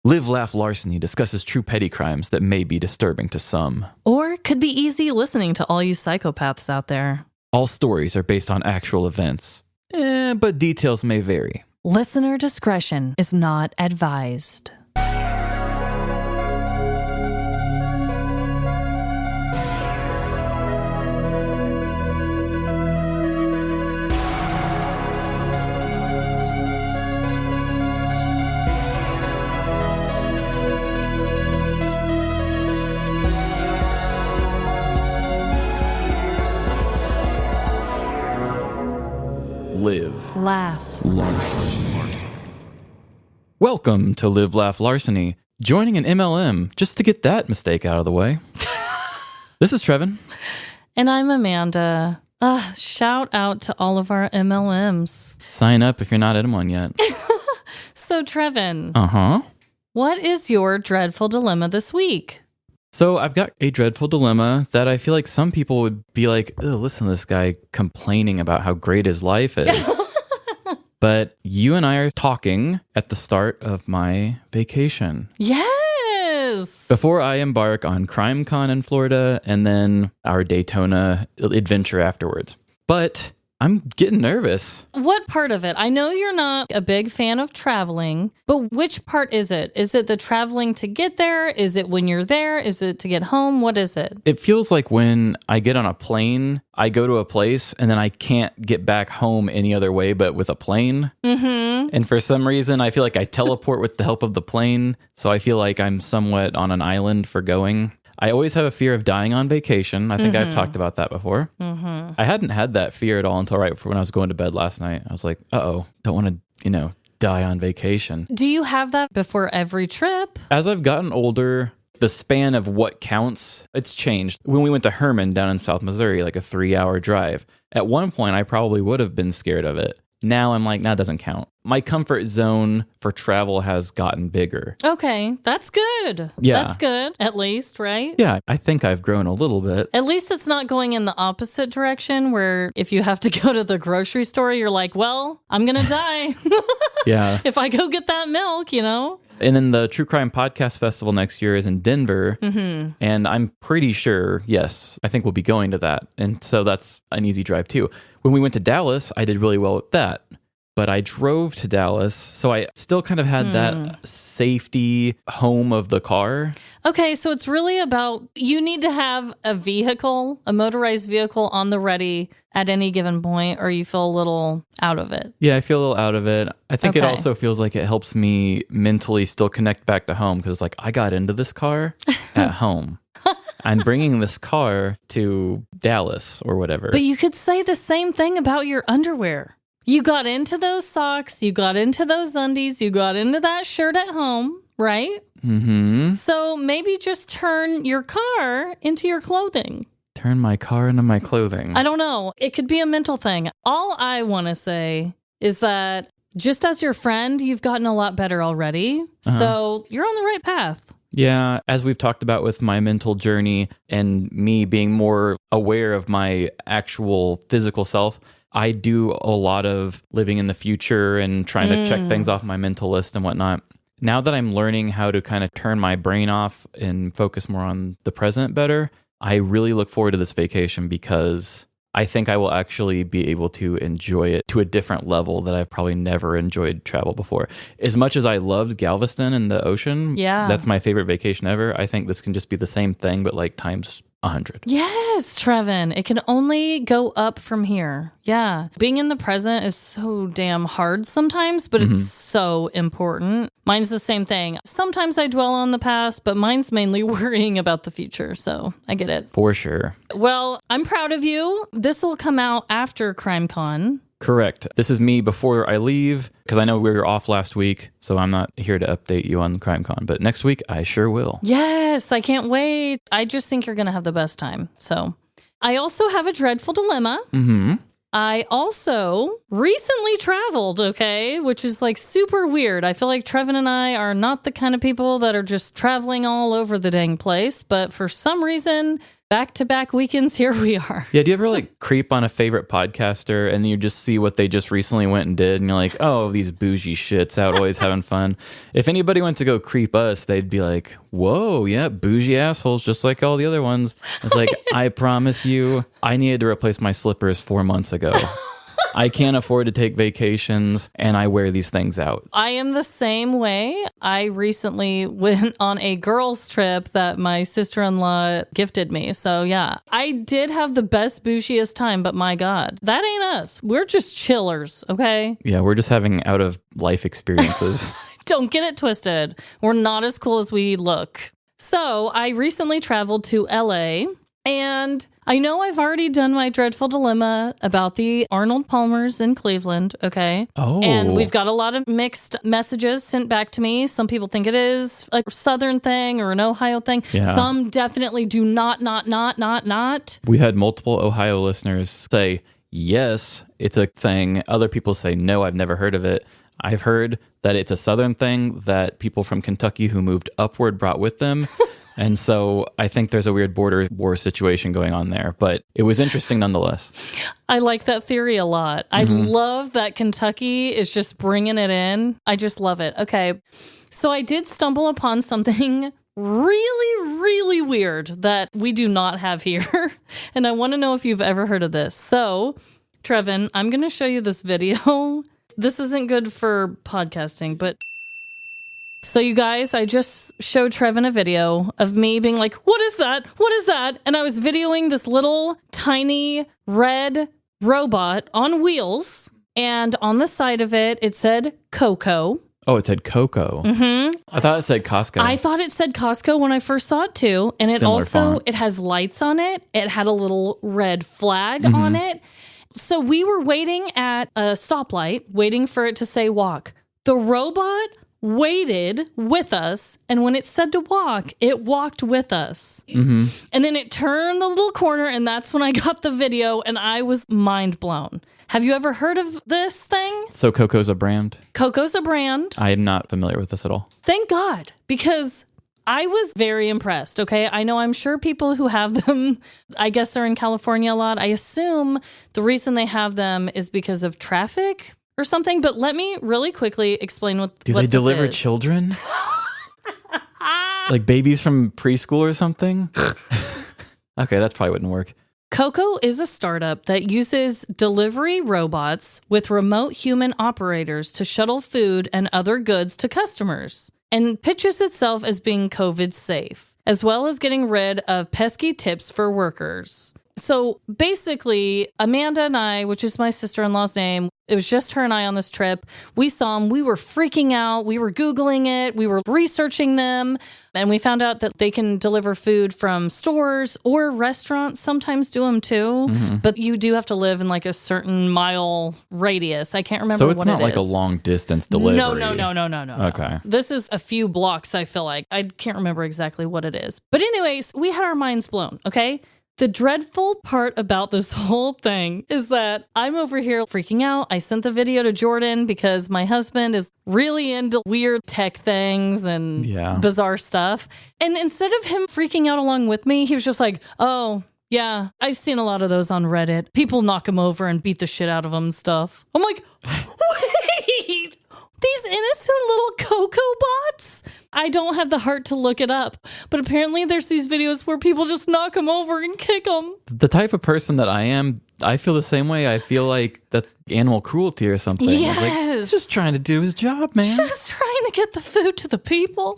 Live, Laugh, Larceny discusses true petty crimes that may be disturbing to some. Or could be easy listening to all you psychopaths out there. All stories are based on actual events, but details may vary. Listener discretion is not advised. Live, Laugh, Larceny. Welcome to Live, Laugh, Larceny. Joining an MLM just to get that mistake out of the way. This is Trevin. And I'm Amanda. Shout out to all of our MLMs. Sign up if you're not in one yet. So, Trevin. Uh-huh. What is your dreadful dilemma this week? So I've got a dreadful dilemma that I feel like some people would be like, "Ugh, listen to this guy complaining about how great his life is." But you and I are talking at the start of my vacation. Yes! Before I embark on CrimeCon in Florida and then our Daytona adventure afterwards. But I'm getting nervous. What part of it? I know you're not a big fan of traveling, but which part is it? Is it the traveling to get there? Is it when you're there? Is it to get home? What is it? It feels like when I get on a plane, I go to a place and then I can't get back home any other way but with a plane. Mm-hmm. And for some reason, I feel like I teleport with the help of the plane. So I feel like I'm somewhat on an island for going. I always have a fear of dying on vacation. I think I've talked about that before. Mm-hmm. I hadn't had that fear at all until right before when I was going to bed last night. I was like, don't want to, die on vacation. Do you have that before every trip? As I've gotten older, the span of what counts, it's changed. When we went to Herman down in South Missouri, like a 3-hour drive, at one point I probably would have been scared of it. Now I'm like, nah, it doesn't count. My comfort zone for travel has gotten bigger. Okay, that's good. Yeah. That's good, at least, right? Yeah, I think I've grown a little bit. At least it's not going in the opposite direction where if you have to go to the grocery store, you're like, well, I'm going to die. Yeah. If I go get that milk, And then the True Crime Podcast Festival next year is in Denver. Mm-hmm. And I'm pretty sure, yes, I think we'll be going to that. And so that's an easy drive too. When we went to Dallas, I did really well with that. But I drove to Dallas, so I still kind of had that safety home of the car. Okay, so it's really about you need to have a vehicle, a motorized vehicle on the ready at any given point, or you feel a little out of it. Yeah, I feel a little out of it. I think it Okay. also feels like it helps me mentally still connect back to home because it's like I got into this car at home. I'm bringing this car to Dallas or whatever. But you could say the same thing about your underwear. You got into those socks, you got into those undies, you got into that shirt at home, right? Mm-hmm. So maybe just turn your car into your clothing. Turn my car into my clothing. I don't know. It could be a mental thing. All I want to say is that just as your friend, you've gotten a lot better already. So you're on the right path. Yeah, as we've talked about with my mental journey and me being more aware of my actual physical self, I do a lot of living in the future and trying to check things off my mental list and whatnot. Now that I'm learning how to kind of turn my brain off and focus more on the present better, I really look forward to this vacation because I think I will actually be able to enjoy it to a different level that I've probably never enjoyed travel before. As much as I loved Galveston and the ocean, that's my favorite vacation ever. I think this can just be the same thing, but like times 100. Yes, Trevin. It can only go up from here. Yeah. Being in the present is so damn hard sometimes, but it's so important. Mine's the same thing. Sometimes I dwell on the past, but mine's mainly worrying about the future. So I get it. For sure. Well, I'm proud of you. This will come out after CrimeCon. Correct. This is me before I leave, because I know we were off last week, so I'm not here to update you on CrimeCon, but next week I sure will. Yes, I can't wait. I just think you're going to have the best time. So I also have a dreadful dilemma. Mm-hmm. I also recently traveled, okay, which is like super weird. I feel like Trevin and I are not the kind of people that are just traveling all over the dang place, but for some reason back-to-back weekends, here we are. Yeah, do you ever like creep on a favorite podcaster and you just see what they just recently went and did and you're like, oh, these bougie shits out always having fun. If anybody went to go creep us, they'd be like, whoa, yeah, bougie assholes just like all the other ones. It's like, I promise you, I needed to replace my slippers 4 months ago. I can't afford to take vacations, and I wear these things out. I am the same way. I recently went on a girls' trip that my sister-in-law gifted me. So, yeah, I did have the best, bougiest time, but my God, that ain't us. We're just chillers, okay? Yeah, we're just having out-of-life experiences. Don't get it twisted. We're not as cool as we look. So, I recently traveled to LA, and I know I've already done my dreadful dilemma about the Arnold Palmers in Cleveland, okay? Oh. And we've got a lot of mixed messages sent back to me. Some people think it is a Southern thing or an Ohio thing. Yeah. Some definitely do not. We had multiple Ohio listeners say, yes, it's a thing. Other people say, no, I've never heard of it. I've heard that it's a Southern thing that people from Kentucky who moved upward brought with them. And so I think there's a weird border war situation going on there, but it was interesting nonetheless. I like that theory a lot. I love that Kentucky is just bringing it in. I just love it. Okay. So I did stumble upon something really weird that we do not have here. And I want to know if you've ever heard of this. So, Trevin, I'm going to show you this video. This isn't good for podcasting, but... So you guys, I just showed Trevin a video of me being like, what is that? What is that? And I was videoing this little tiny red robot on wheels. And on the side of it, it said Coco. Oh, it said Coco. Mm-hmm. I thought it said Costco. I thought it said Costco when I first saw it too. And it Similar font. it has lights on it. It had a little red flag on it. So we were waiting at a stoplight, waiting for it to say walk. The robot waited with us, and when it said to walk, it walked with us. And then it turned the little corner, and that's when I got the video, and I was mind blown. Have you ever heard of this thing? So Coco's a brand? Coco's a brand. I am not familiar with this at all. Thank God, because I was very impressed, okay? I'm sure people who have them, I guess they're in California a lot. I assume the reason they have them is because of traffic or something, but let me really quickly explain what Do what they this deliver is. children? Like babies from preschool or something? Okay, that probably wouldn't work. Coco is a startup that uses delivery robots with remote human operators to shuttle food and other goods to customers, and pitches itself as being COVID safe, as well as getting rid of pesky tips for workers. So basically, Amanda and I, which is my sister-in-law's name, it was just her and I on this trip. We saw them. We were freaking out. We were Googling it. We were researching them. And we found out that they can deliver food from stores or restaurants. Sometimes do them too. But you do have to live in like a certain mile radius. I can't remember what it is. So it's not like a long distance delivery. No. Okay. This is a few blocks, I feel like. I can't remember exactly what it is. But anyways, we had our minds blown, okay? The dreadful part about this whole thing is that I'm over here freaking out. I sent the video to Jordan because my husband is really into weird tech things and bizarre stuff. And instead of him freaking out along with me, he was just like, oh, yeah, I've seen a lot of those on Reddit. People knock him over and beat the shit out of him and stuff. I'm like, wait, these innocent little Coco bots? I don't have the heart to look it up, but apparently there's these videos where people just knock them over and kick them. The type of person that I am, I feel the same way. I feel like that's animal cruelty or something. Yes. Like, he's just trying to do his job, man. Just trying to get the food to the people.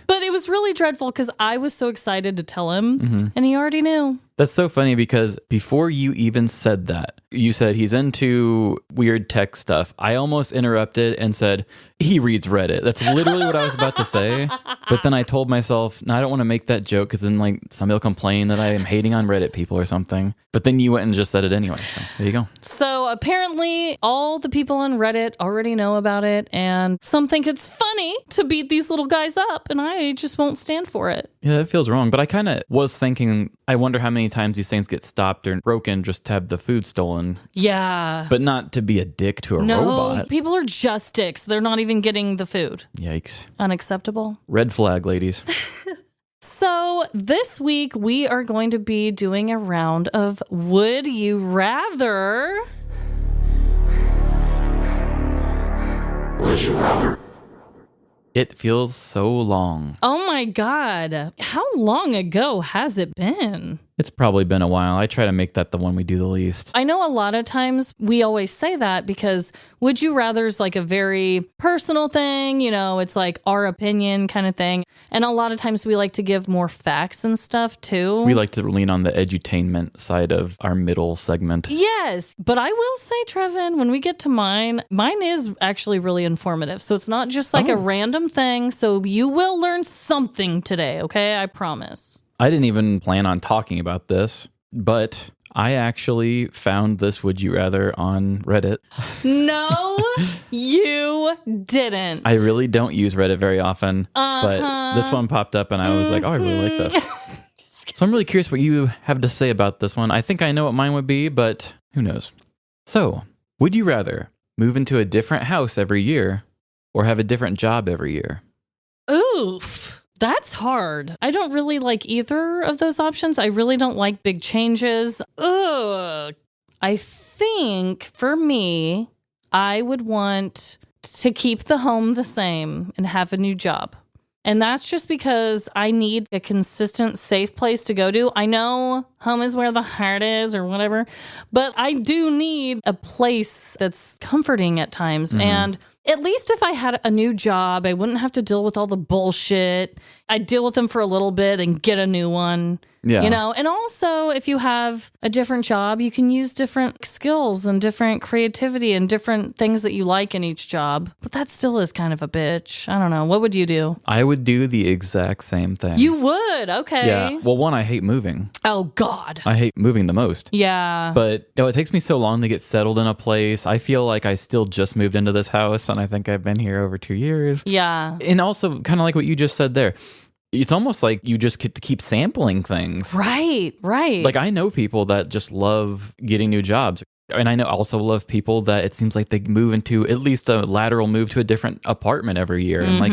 But it was really dreadful because I was so excited to tell him, and he already knew. That's so funny because before you even said that, you said he's into weird tech stuff. I almost interrupted and said, he reads Reddit. That's literally what I was about to say. But then I told myself, no, I don't want to make that joke because then like somebody will complain that I am hating on Reddit people or something. But then you went and just said it anyway. So there you go. So apparently all the people on Reddit already know about it, and some think it's funny to beat these little guys up, and I just won't stand for it. Yeah, that feels wrong. But I kind of was thinking, I wonder how many times these things get stopped or broken just to have the food stolen. Yeah. But not to be a dick to a robot. No, people are just dicks. They're not even getting the food. Yikes. Unacceptable. Red flag, ladies. So this week we are going to be doing a round of Would You Rather? Would you rather? It feels so long. Oh my God. How long ago has it been? It's probably been a while. I try to make that the one we do the least. I know a lot of times we always say that because would you rather is like a very personal thing. You know, it's like our opinion kind of thing. And a lot of times we like to give more facts and stuff too. We like to lean on the edutainment side of our middle segment. Yes. But I will say, Trevin, when we get to mine is actually really informative. So it's not just like a random thing. So you will learn something today. Okay. I promise. I didn't even plan on talking about this, but I actually found this Would You Rather on Reddit. No, you didn't. I really don't use Reddit very often, but this one popped up and I was like, oh, I really like this. So I'm really curious what you have to say about this one. I think I know what mine would be, but who knows? So, would you rather move into a different house every year or have a different job every year? Oof. That's hard. I don't really like either of those options. I really don't like big changes. Ugh. I think for me, I would want to keep the home the same and have a new job. And that's just because I need a consistent, safe place to go to. I know home is where the heart is or whatever, but I do need a place that's comforting at times. And at least if I had a new job, I wouldn't have to deal with all the bullshit. I'd deal with them for a little bit and get a new one. Yeah. You know, and also if you have a different job, you can use different skills and different creativity and different things that you like in each job. But that still is kind of a bitch. I don't know. What would you do? I would do the exact same thing. You would? Okay. Yeah. Well, one, I hate moving. Oh, God. I hate moving the most. Yeah. But it takes me so long to get settled in a place. I feel like I still just moved into this house and I think I've been here over 2 years. Yeah. And also kind of like what you just said there. It's almost like you just get to keep sampling things. Right. Like I know people that just love getting new jobs. And I also love people that it seems like they move into at least a lateral move to a different apartment every year. And like,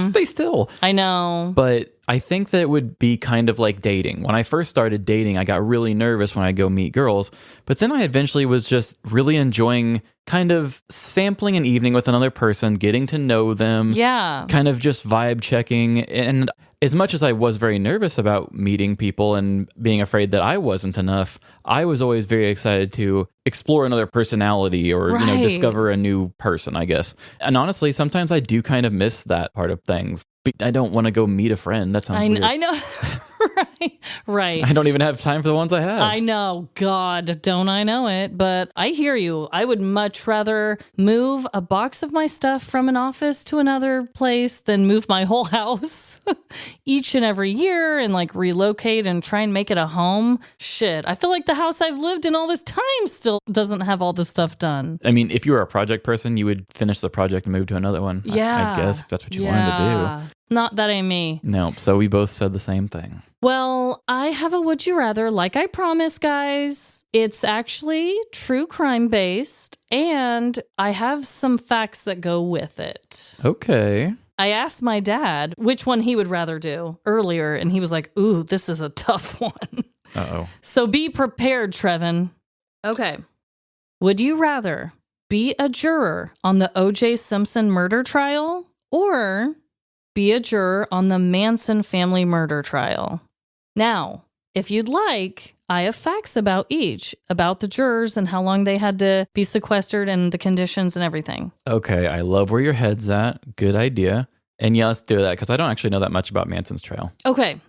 stay still. I know. But I think that it would be kind of like dating. When I first started dating, I got really nervous when I go meet girls. But then I eventually was just really enjoying kind of sampling an evening with another person, getting to know them. Yeah. Kind of just vibe checking. And as much as I was very nervous about meeting people and being afraid that I wasn't enough, I was always very excited to explore another personality or, you know, discover a new person, I guess. And honestly, sometimes I do kind of miss that part of things. But I don't want to go meet a friend. That sounds weird. I know. Right. I don't even have time for the ones I have. I know. God, don't I know it? But I hear you. I would much rather move a box of my stuff from an office to another place than move my whole house each and every year and like relocate and try and make it a home. Shit. I feel like the house I've lived in all this time still doesn't have all this stuff done. I mean, if you were a project person, you would finish the project and move to another one. Yeah. I guess if that's what you wanted to do. Not that ain't me. No, so we both said the same thing. Well, I have a would you rather, like I promised, guys. It's actually true crime based, and I have some facts that go with it. Okay. I asked my dad which one he would rather do earlier, and he was like, ooh, this is a tough one. Uh-oh. So be prepared, Trevin. Okay. Would you rather be a juror on the O.J. Simpson murder trial or be a juror on the Manson family murder trial? Now, if you'd like, I have facts about each, about the jurors and how long they had to be sequestered and the conditions and everything. Okay, I love where your head's at. Good idea. And yeah, let's do that because I don't actually know that much about Manson's trial. Okay.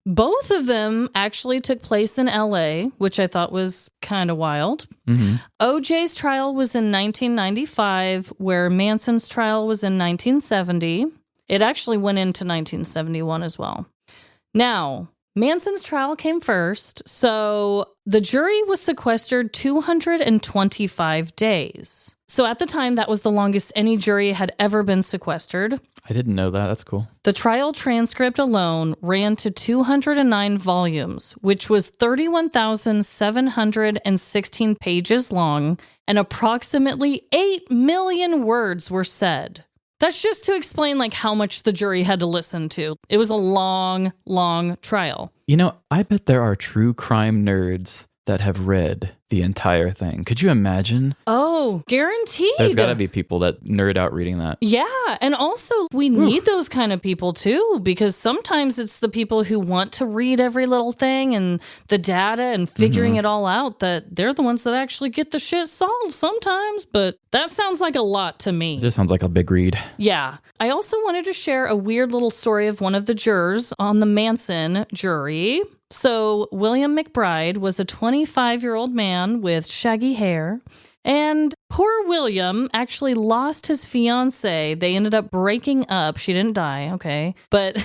Both of them actually took place in LA, which I thought was kind of wild. Mm-hmm. OJ's trial was in 1995, where Manson's trial was in 1970. It actually went into 1971 as well. Now, Manson's trial came first, so the jury was sequestered 225 days. So at the time, that was the longest any jury had ever been sequestered. I didn't know that. That's cool. The trial transcript alone ran to 209 volumes, which was 31,716 pages long, and approximately 8 million words were said. That's just to explain like how much the jury had to listen to. It was a long, long trial. You know, I bet there are true crime nerds that have read the entire thing. Could you imagine? Oh, guaranteed. There's got to be people that nerd out reading that. Yeah. And also, we need those kind of people too, because sometimes it's the people who want to read every little thing and the data and figuring it all out, that they're the ones that actually get the shit solved sometimes. But that sounds like a lot to me. It just sounds like a big read. Yeah. I also wanted to share a weird little story of one of the jurors on the Manson jury. So William McBride was a 25-year-old man with shaggy hair. And poor William actually lost his fiancée. They ended up breaking up. She didn't die, okay. But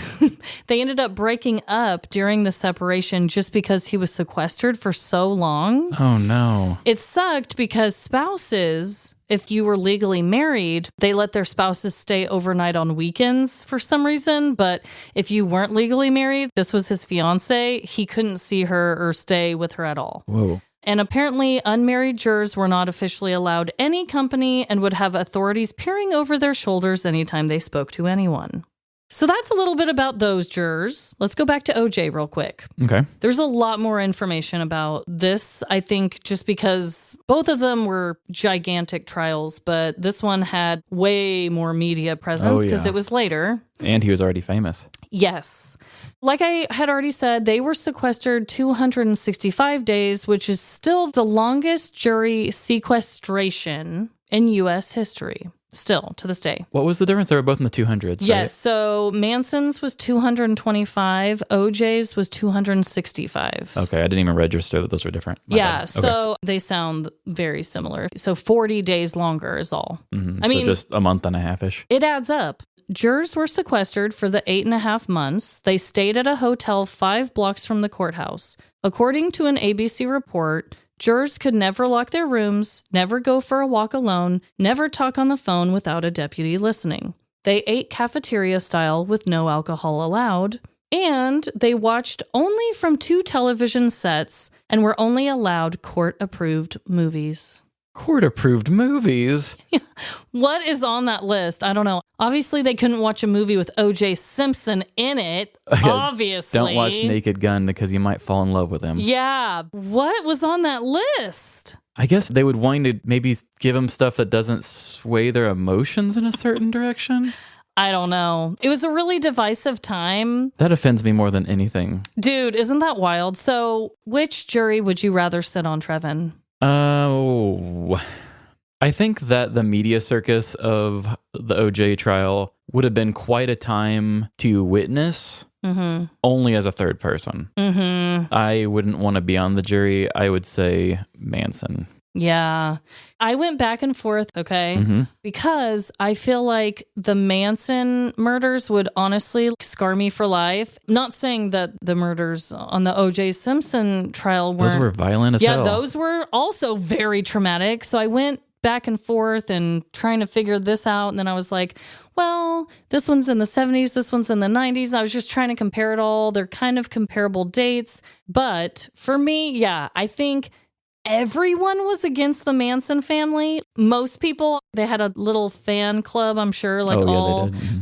they ended up breaking up during the separation just because he was sequestered for so long. Oh, no. It sucked because spouses, if you were legally married, they let their spouses stay overnight on weekends for some reason. But if you weren't legally married, this was his fiancée, he couldn't see her or stay with her at all. Whoa. And apparently, unmarried jurors were not officially allowed any company and would have authorities peering over their shoulders anytime they spoke to anyone. So that's a little bit about those jurors. Let's go back to OJ real quick. Okay. There's a lot more information about this, I think, just because both of them were gigantic trials, but this one had way more media presence because it was later. And he was already famous. Yes. Like I had already said, they were sequestered 265 days, which is still the longest jury sequestration in U.S. history. Still, to this day. What was the difference? They were both in the 200s, Yes, right? so Manson's was 225, OJ's was 265. Okay, I didn't even register that those were different. My Yeah, bad. so they sound very similar. So 40 days longer is all. Mm-hmm. I mean, just a month and a half-ish. It adds up. Jurors were sequestered for the 8.5 months. They stayed at a hotel 5 blocks from the courthouse. According to an ABC report, jurors could never lock their rooms, never go for a walk alone, never talk on the phone without a deputy listening. They ate cafeteria style with no alcohol allowed, and they watched only from 2 television sets and were only allowed court-approved movies. Court-approved movies? What is on that list? I don't know. Obviously, they couldn't watch a movie with O.J. Simpson in it. Obviously. Don't watch Naked Gun because you might fall in love with him. Yeah. What was on that list? I guess they would want to maybe give him stuff that doesn't sway their emotions in a certain direction. I don't know. It was a really divisive time. That offends me more than anything. Dude, isn't that wild? So, which jury would you rather sit on, Trevin? Oh, I think that the media circus of the OJ trial would have been quite a time to witness, only as a third person. I wouldn't want to be on the jury. I would say Manson. Yeah. I went back and forth, okay? Because I feel like the Manson murders would honestly scar me for life. Not saying that the murders on the O.J. Simpson trial weren't... Those were violent as hell. Yeah, those were also very traumatic. So I went back and forth and trying to figure this out. And then I was like, well, this one's in the 70s, this one's in the 90s. I was just trying to compare it all. They're kind of comparable dates. But for me, yeah, I think everyone was against the Manson family. Most people, they had a little fan club, I'm sure, like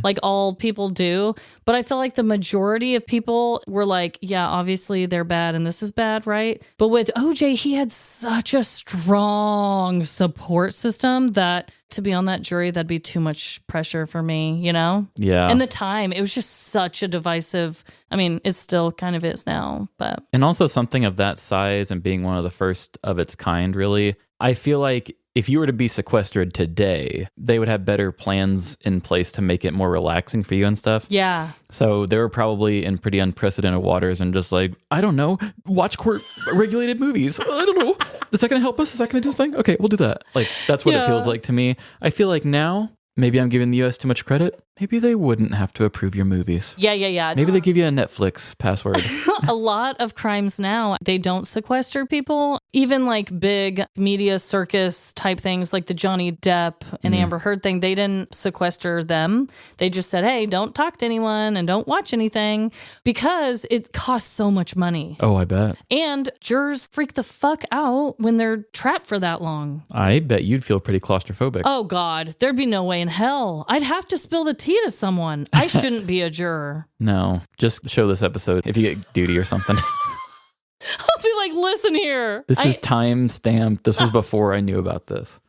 like all people do. But I feel like the majority of people were like, yeah, obviously they're bad and this is bad, right? But with OJ, he had such a strong support system that to be on that jury, that'd be too much pressure for me, you know? Yeah. And the time, it was just such a divisive, I mean, it still kind of is now, but. And also something of that size and being one of the first of its kind, really, I feel like if you were to be sequestered today, they would have better plans in place to make it more relaxing for you and stuff. Yeah. So they were probably in pretty unprecedented waters and just like, I don't know, watch court-regulated movies. I don't know. Is that going to help us? Is that going to do the thing? Okay, we'll do that. Like, that's what it feels like to me. I feel like now, maybe I'm giving the U.S. too much credit, maybe they wouldn't have to approve your movies. Yeah. Maybe they give you a Netflix password. A lot of crimes now, they don't sequester people. Even like big media circus type things like the Johnny Depp and Amber Heard thing, they didn't sequester them. They just said, hey, don't talk to anyone and don't watch anything because it costs so much money. Oh, I bet. And jurors freak the fuck out when they're trapped for that long. I bet you'd feel pretty claustrophobic. Oh, God. There'd be no way in hell. I'd have to spill the tea to someone. I shouldn't be a juror. No, just show this episode if you get duty or something. I'll be like, listen here. This is time stamped. This was before I knew about this.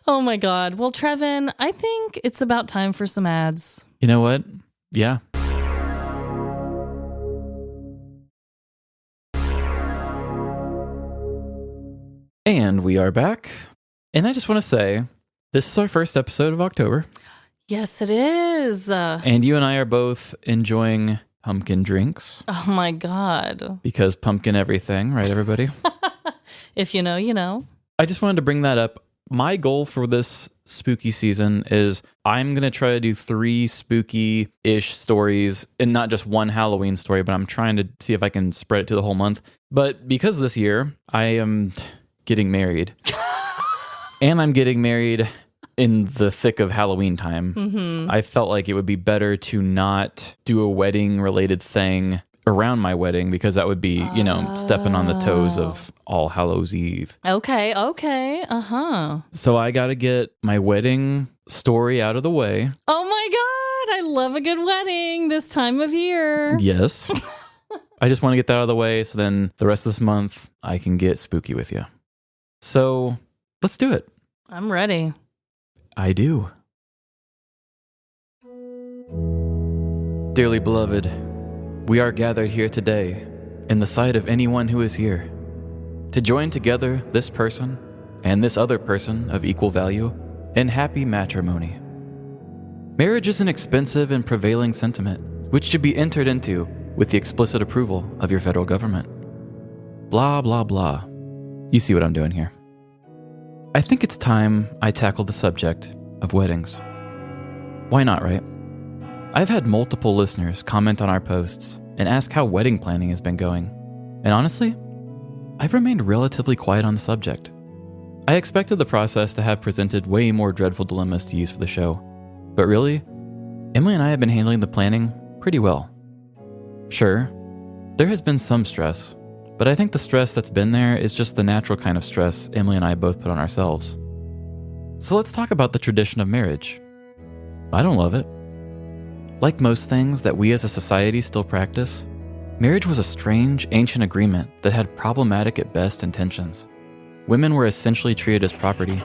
Oh, my God. Well, Trevin, I think it's about time for some ads. You know what? Yeah. And we are back. And I just want to say, this is our first episode of October. Yes, it is. And you and I are both enjoying pumpkin drinks. Oh, my God. Because pumpkin everything, right, everybody? If you know, you know. I just wanted to bring that up. My goal for this spooky season is I'm going to try to do 3 spooky-ish stories, and not just one Halloween story, but I'm trying to see if I can spread it to the whole month. But because this year I am getting married, and I'm getting married in the thick of Halloween time, I felt like it would be better to not do a wedding-related thing around my wedding because that would be, stepping on the toes of All Hallows Eve. Okay. So I got to get my wedding story out of the way. Oh my God, I love a good wedding this time of year. Yes. I just want to get that out of the way so then the rest of this month I can get spooky with you. So let's do it. I'm ready. I do. Dearly beloved, we are gathered here today in the sight of anyone who is here to join together this person and this other person of equal value in happy matrimony. Marriage is an expensive and prevailing sentiment which should be entered into with the explicit approval of your federal government. Blah, blah, blah. You see what I'm doing here. I think it's time I tackle the subject of weddings. Why not, right? I've had multiple listeners comment on our posts and ask how wedding planning has been going. And honestly, I've remained relatively quiet on the subject. I expected the process to have presented way more dreadful dilemmas to use for the show. But really, Emily and I have been handling the planning pretty well. Sure, there has been some stress, but I think the stress that's been there is just the natural kind of stress Emily and I both put on ourselves. So let's talk about the tradition of marriage. I don't love it. Like most things that we as a society still practice, marriage was a strange, ancient agreement that had problematic at best intentions. Women were essentially treated as property,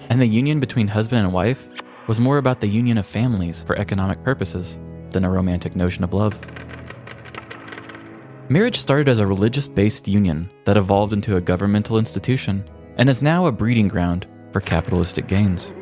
and the union between husband and wife was more about the union of families for economic purposes than a romantic notion of love. Marriage started as a religious-based union that evolved into a governmental institution and is now a breeding ground for capitalistic gains.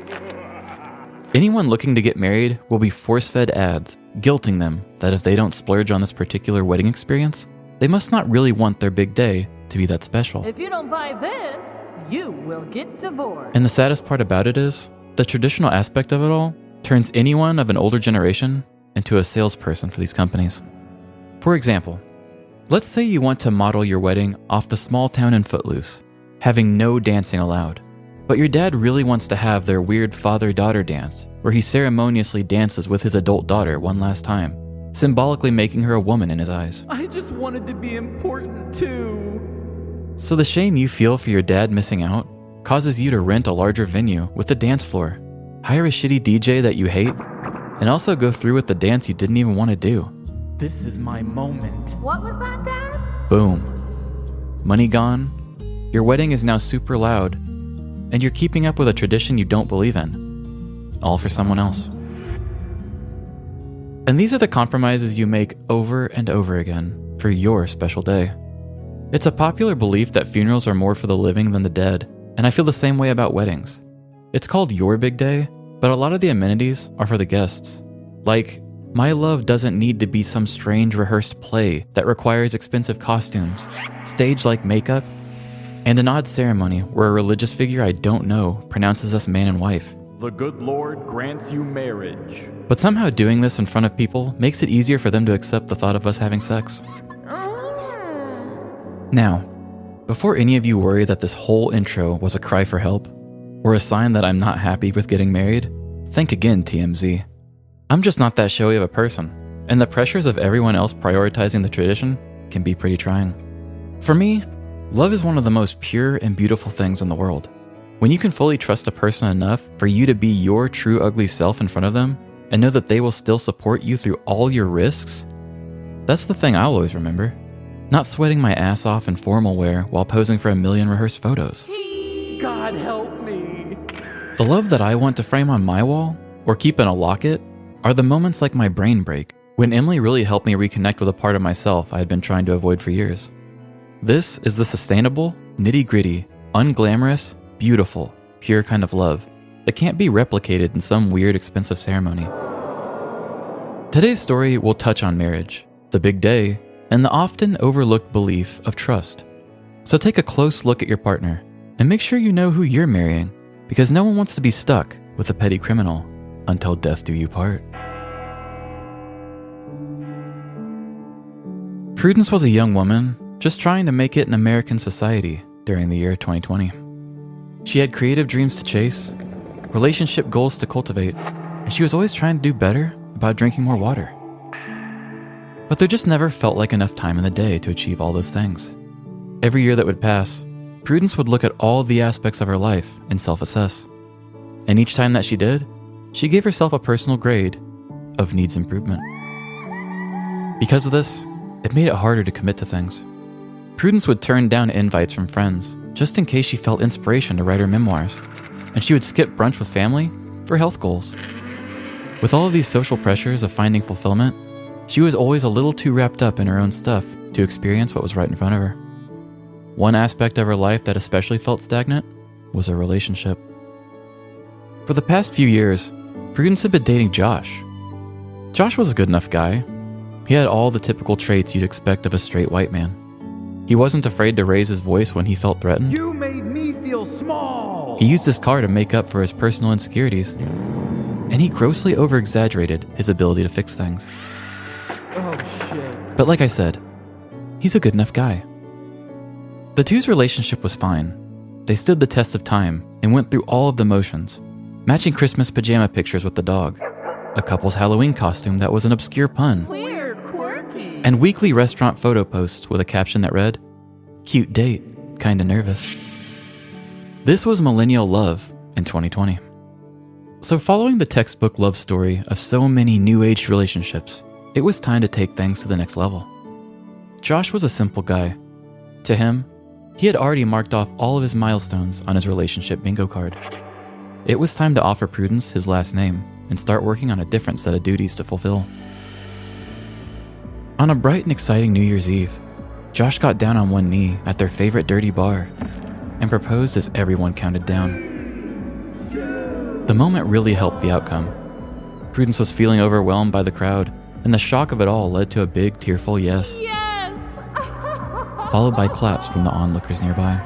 Anyone looking to get married will be force-fed ads, guilting them that if they don't splurge on this particular wedding experience, they must not really want their big day to be that special. If you don't buy this, you will get divorced. And the saddest part about it is, the traditional aspect of it all turns anyone of an older generation into a salesperson for these companies. For example, let's say you want to model your wedding off the small town in Footloose, having no dancing allowed. But your dad really wants to have their weird father-daughter dance, where he ceremoniously dances with his adult daughter one last time, symbolically making her a woman in his eyes. I just wanted to be important too. So the shame you feel for your dad missing out causes you to rent a larger venue with a dance floor, hire a shitty DJ that you hate, and also go through with the dance you didn't even want to do. This is my moment. What was that, Dad? Boom. Money gone, your wedding is now super loud, and you're keeping up with a tradition you don't believe in, all for someone else. And these are the compromises you make over and over again for your special day. It's a popular belief that funerals are more for the living than the dead, and I feel the same way about weddings. It's called your big day, but a lot of the amenities are for the guests. Like, my love doesn't need to be some strange rehearsed play that requires expensive costumes, stage-like makeup, and an odd ceremony where a religious figure I don't know pronounces us man and wife. The good Lord grants you marriage. But somehow doing this in front of people makes it easier for them to accept the thought of us having sex. Now, before any of you worry that this whole intro was a cry for help, or a sign that I'm not happy with getting married, think again, TMZ. I'm just not that showy of a person, and the pressures of everyone else prioritizing the tradition can be pretty trying. For me, love is one of the most pure and beautiful things in the world. When you can fully trust a person enough for you to be your true ugly self in front of them, and know that they will still support you through all your risks, that's the thing I'll always remember. Not sweating my ass off in formal wear while posing for 1,000,000 rehearsed photos. God help me. The love that I want to frame on my wall, or keep in a locket, are the moments like my brain break, when Emily really helped me reconnect with a part of myself I had been trying to avoid for years. This is the sustainable, nitty-gritty, unglamorous, beautiful, pure kind of love that can't be replicated in some weird, expensive ceremony. Today's story will touch on marriage, the big day, and the often overlooked belief of trust. So take a close look at your partner and make sure you know who you're marrying, because no one wants to be stuck with a petty criminal until death do you part. Prudence was a young woman just trying to make it in American society during the year 2020. She had creative dreams to chase, relationship goals to cultivate, and she was always trying to do better about drinking more water. But there just never felt like enough time in the day to achieve all those things. Every year that would pass, Prudence would look at all the aspects of her life and self-assess. And each time that she did, she gave herself a personal grade of needs improvement. Because of this, it made it harder to commit to things. Prudence would turn down invites from friends just in case she felt inspiration to write her memoirs, and she would skip brunch with family for health goals. With all of these social pressures of finding fulfillment, she was always a little too wrapped up in her own stuff to experience what was right in front of her. One aspect of her life that especially felt stagnant was her relationship. For the past few years, Prudence had been dating Josh. Josh was a good enough guy. He had all the typical traits you'd expect of a straight white man. He wasn't afraid to raise his voice when he felt threatened. You made me feel small. He used his car to make up for his personal insecurities. And he grossly over-exaggerated his ability to fix things. Oh, shit. But like I said, he's a good enough guy. The two's relationship was fine. They stood the test of time and went through all of the motions, matching Christmas pajama pictures with the dog, a couple's Halloween costume that was an obscure pun, Weird, quirky. and weekly restaurant photo posts with a caption that read, "Cute date, kinda nervous." This was millennial love in 2020. So following the textbook love story of so many new age relationships, it was time to take things to the next level. Josh was a simple guy. To him, he had already marked off all of his milestones on his relationship bingo card. It was time to offer Prudence his last name and start working on a different set of duties to fulfill. On a bright and exciting New Year's Eve, Josh got down on one knee at their favorite dirty bar and proposed as everyone counted down. The moment really helped the outcome. Prudence was feeling overwhelmed by the crowd, and the shock of it all led to a big, tearful yes. Yes! Followed by claps from the onlookers nearby.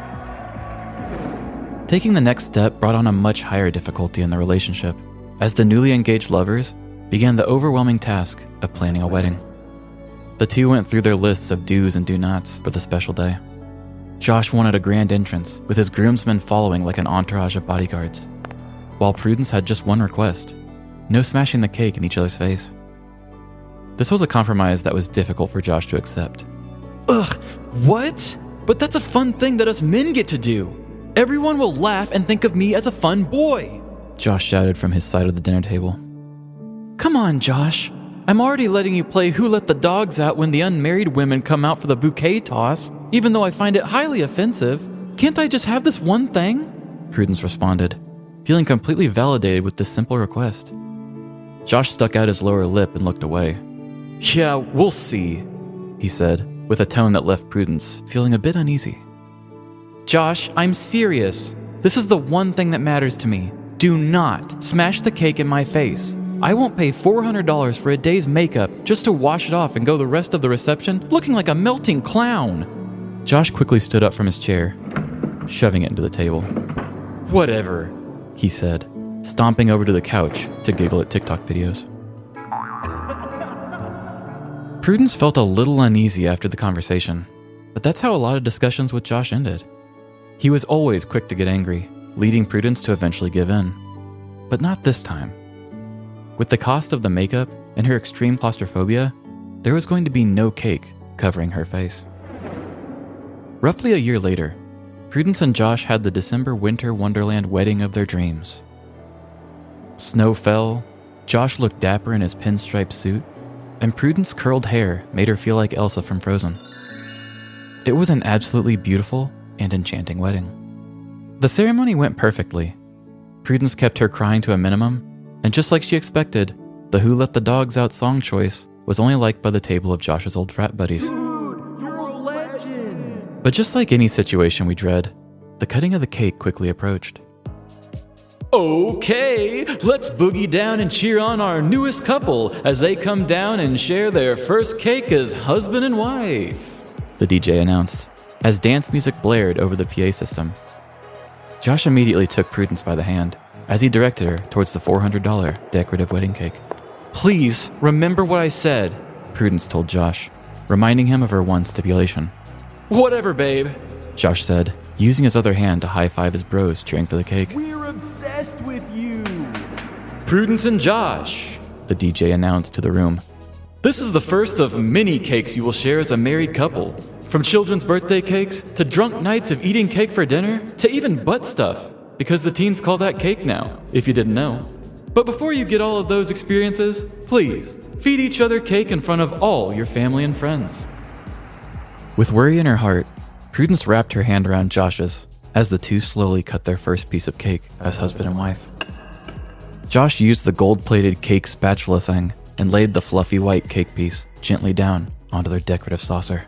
Taking the next step brought on a much higher difficulty in the relationship, as the newly engaged lovers began the overwhelming task of planning a wedding. The two went through their lists of do's and do-nots for the special day. Josh wanted a grand entrance, with his groomsmen following like an entourage of bodyguards, while Prudence had just one request: no smashing the cake in each other's face. This was a compromise that was difficult for Josh to accept. Ugh, what? But that's a fun thing that us men get to do. Everyone will laugh and think of me as a fun boy, Josh shouted from his side of the dinner table. Come on, Josh. I'm already letting you play Who Let the Dogs Out when the unmarried women come out for the bouquet toss, even though I find it highly offensive. Can't I just have this one thing? Prudence responded, feeling completely validated with this simple request. Josh stuck out his lower lip and looked away. Yeah, we'll see, he said, with a tone that left Prudence feeling a bit uneasy. Josh, I'm serious. This is the one thing that matters to me. Do not smash the cake in my face. I won't pay $400 for a day's makeup just to wash it off and go the rest of the reception looking like a melting clown. Josh quickly stood up from his chair, shoving it into the table. Whatever, he said, stomping over to the couch to giggle at TikTok videos. Prudence felt a little uneasy after the conversation, but that's how a lot of discussions with Josh ended. He was always quick to get angry, leading Prudence to eventually give in. But not this time. With the cost of the makeup and her extreme claustrophobia, there was going to be no cake covering her face. Roughly a year later, Prudence and Josh had the December winter wonderland wedding of their dreams. Snow fell, Josh looked dapper in his pinstripe suit, and Prudence's curled hair made her feel like Elsa from Frozen. It was an absolutely beautiful and enchanting wedding. The ceremony went perfectly. Prudence kept her crying to a minimum, and just like she expected, the Who Let the Dogs Out song choice was only liked by the table of Josh's old frat buddies. Dude, you're a legend! But just like any situation we dread, the cutting of the cake quickly approached. Okay, let's boogie down and cheer on our newest couple as they come down and share their first cake as husband and wife, the DJ announced, as dance music blared over the PA system. Josh immediately took Prudence by the hand as he directed her towards the $400 decorative wedding cake. Please, remember what I said, Prudence told Josh, reminding him of her one stipulation. Whatever, babe, Josh said, using his other hand to high-five his bros cheering for the cake. We're obsessed with you! Prudence and Josh, the DJ announced to the room. This is the first of many cakes you will share as a married couple. From children's birthday cakes, to drunk nights of eating cake for dinner, to even butt stuff, because the teens call that cake now, if you didn't know. But before you get all of those experiences, please, feed each other cake in front of all your family and friends. With worry in her heart, Prudence wrapped her hand around Josh's as the two slowly cut their first piece of cake as husband and wife. Josh used the gold-plated cake spatula thing and laid the fluffy white cake piece gently down onto their decorative saucer.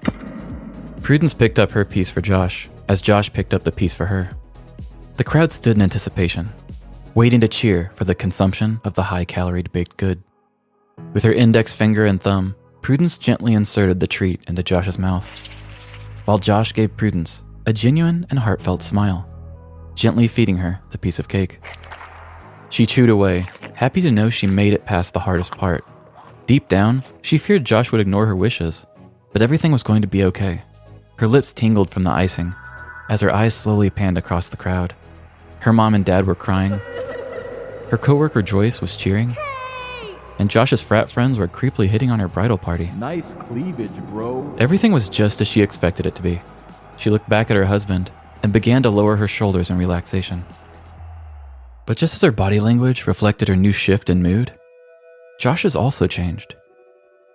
Prudence picked up her piece for Josh as Josh picked up the piece for her. The crowd stood in anticipation, waiting to cheer for the consumption of the high-caloried baked good. With her index finger and thumb, Prudence gently inserted the treat into Josh's mouth, while Josh gave Prudence a genuine and heartfelt smile, gently feeding her the piece of cake. She chewed away, happy to know she made it past the hardest part. Deep down, she feared Josh would ignore her wishes, but everything was going to be okay. Her lips tingled from the icing as her eyes slowly panned across the crowd. Her mom and dad were crying. Her coworker Joyce was cheering. And Josh's frat friends were creepily hitting on her bridal party. Nice cleavage, bro. Everything was just as she expected it to be. She looked back at her husband and began to lower her shoulders in relaxation. But just as her body language reflected her new shift in mood, Josh's also changed.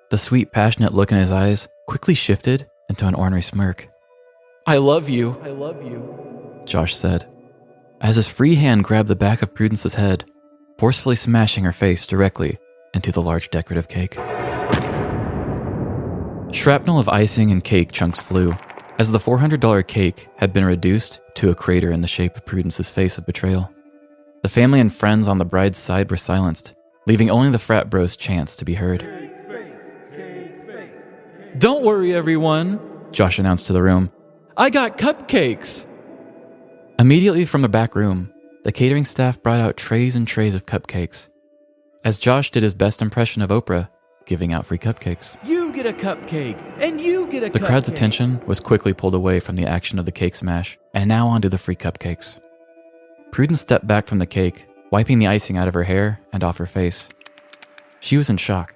The sweet, passionate look in his eyes quickly shifted into an ornery smirk. I love you, Josh said, as his free hand grabbed the back of Prudence's head, forcefully smashing her face directly into the large decorative cake. Shrapnel of icing and cake chunks flew, as the $400 cake had been reduced to a crater in the shape of Prudence's face of betrayal. The family and friends on the bride's side were silenced, leaving only the frat bros' chants to be heard. Don't worry, everyone, Josh announced to the room. I got cupcakes! Immediately from the back room, the catering staff brought out trays and trays of cupcakes, as Josh did his best impression of Oprah, giving out free cupcakes. You get a cupcake, and you get a cupcake. The crowd's attention was quickly pulled away from the action of the cake smash, and now onto the free cupcakes. Prudence stepped back from the cake, wiping the icing out of her hair and off her face. She was in shock.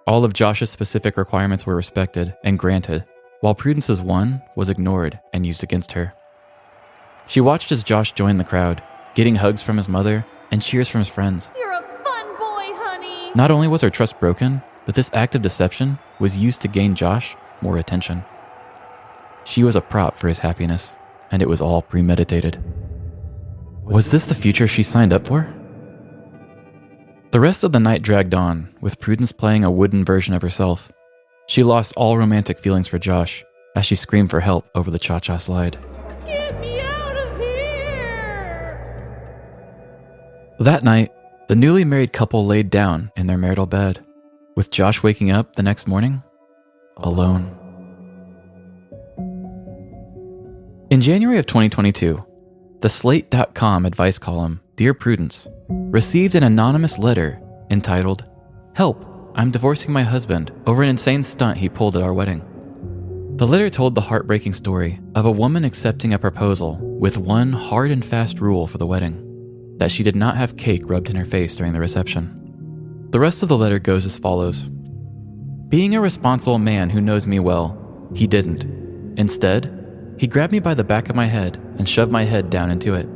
All of Josh's specific requirements were respected and granted, while Prudence's one was ignored and used against her. She watched as Josh joined the crowd, getting hugs from his mother and cheers from his friends. You're a fun boy, honey. Not only was her trust broken, but this act of deception was used to gain Josh more attention. She was a prop for his happiness, and it was all premeditated. Was this the future she signed up for? The rest of the night dragged on, with Prudence playing a wooden version of herself. She lost all romantic feelings for Josh as she screamed for help over the cha-cha slide. Get me out of here! That night, the newly married couple laid down in their marital bed, with Josh waking up the next morning alone. In January of 2022, The Slate.com advice column, Dear Prudence, received an anonymous letter entitled, "Help, I'm divorcing my husband over an insane stunt he pulled at our wedding." The letter told the heartbreaking story of a woman accepting a proposal with one hard and fast rule for the wedding, that she did not have cake rubbed in her face during the reception. The rest of the letter goes as follows. Being a responsible man who knows me well, he didn't. Instead, he grabbed me by the back of my head and shoved my head down into it.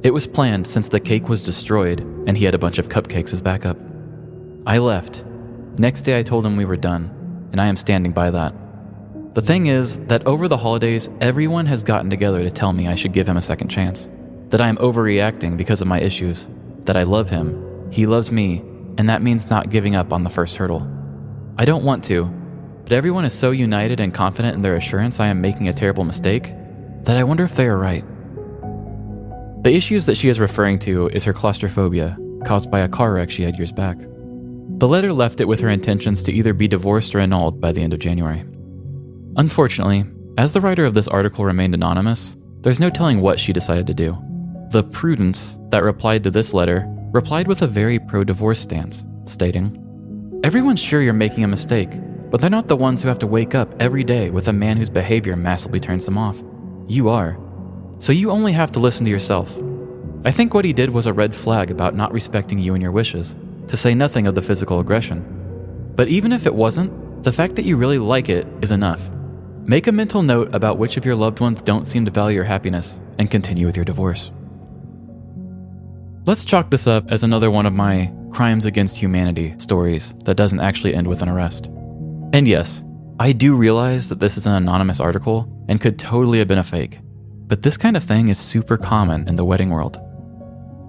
It was planned since the cake was destroyed and he had a bunch of cupcakes as backup. I left. Next day I told him we were done, and I am standing by that. The thing is that over the holidays, everyone has gotten together to tell me I should give him a second chance, that I am overreacting because of my issues, that I love him, he loves me, and that means not giving up on the first hurdle. I don't want to, but everyone is so united and confident in their assurance I am making a terrible mistake that I wonder if they are right. The issues that she is referring to is her claustrophobia, caused by a car wreck she had years back. The letter left it with her intentions to either be divorced or annulled by the end of January. Unfortunately, as the writer of this article remained anonymous, there's no telling what she decided to do. The Prudence that replied to this letter replied with a very pro-divorce stance, stating, "Everyone's sure you're making a mistake, but they're not the ones who have to wake up every day with a man whose behavior massively turns them off. You are. So you only have to listen to yourself. I think what he did was a red flag about not respecting you and your wishes, to say nothing of the physical aggression. But even if it wasn't, the fact that you really like it is enough. Make a mental note about which of your loved ones don't seem to value your happiness, and continue with your divorce." Let's chalk this up as another one of my crimes against humanity stories that doesn't actually end with an arrest. And yes, I do realize that this is an anonymous article and could totally have been a fake, but this kind of thing is super common in the wedding world.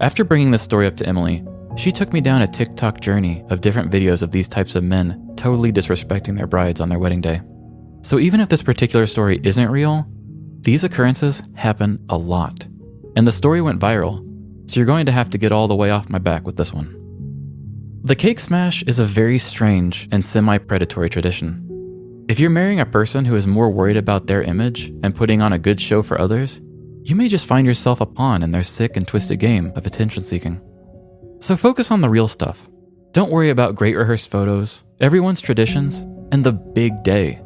After bringing this story up to Emily, she took me down a TikTok journey of different videos of these types of men totally disrespecting their brides on their wedding day. So even if this particular story isn't real, these occurrences happen a lot. And the story went viral, so you're going to have to get all the way off my back with this one. The cake smash is a very strange and semi-predatory tradition. If you're marrying a person who is more worried about their image and putting on a good show for others, you may just find yourself a pawn in their sick and twisted game of attention-seeking. So focus on the real stuff. Don't worry about great rehearsed photos, everyone's traditions, and the big day.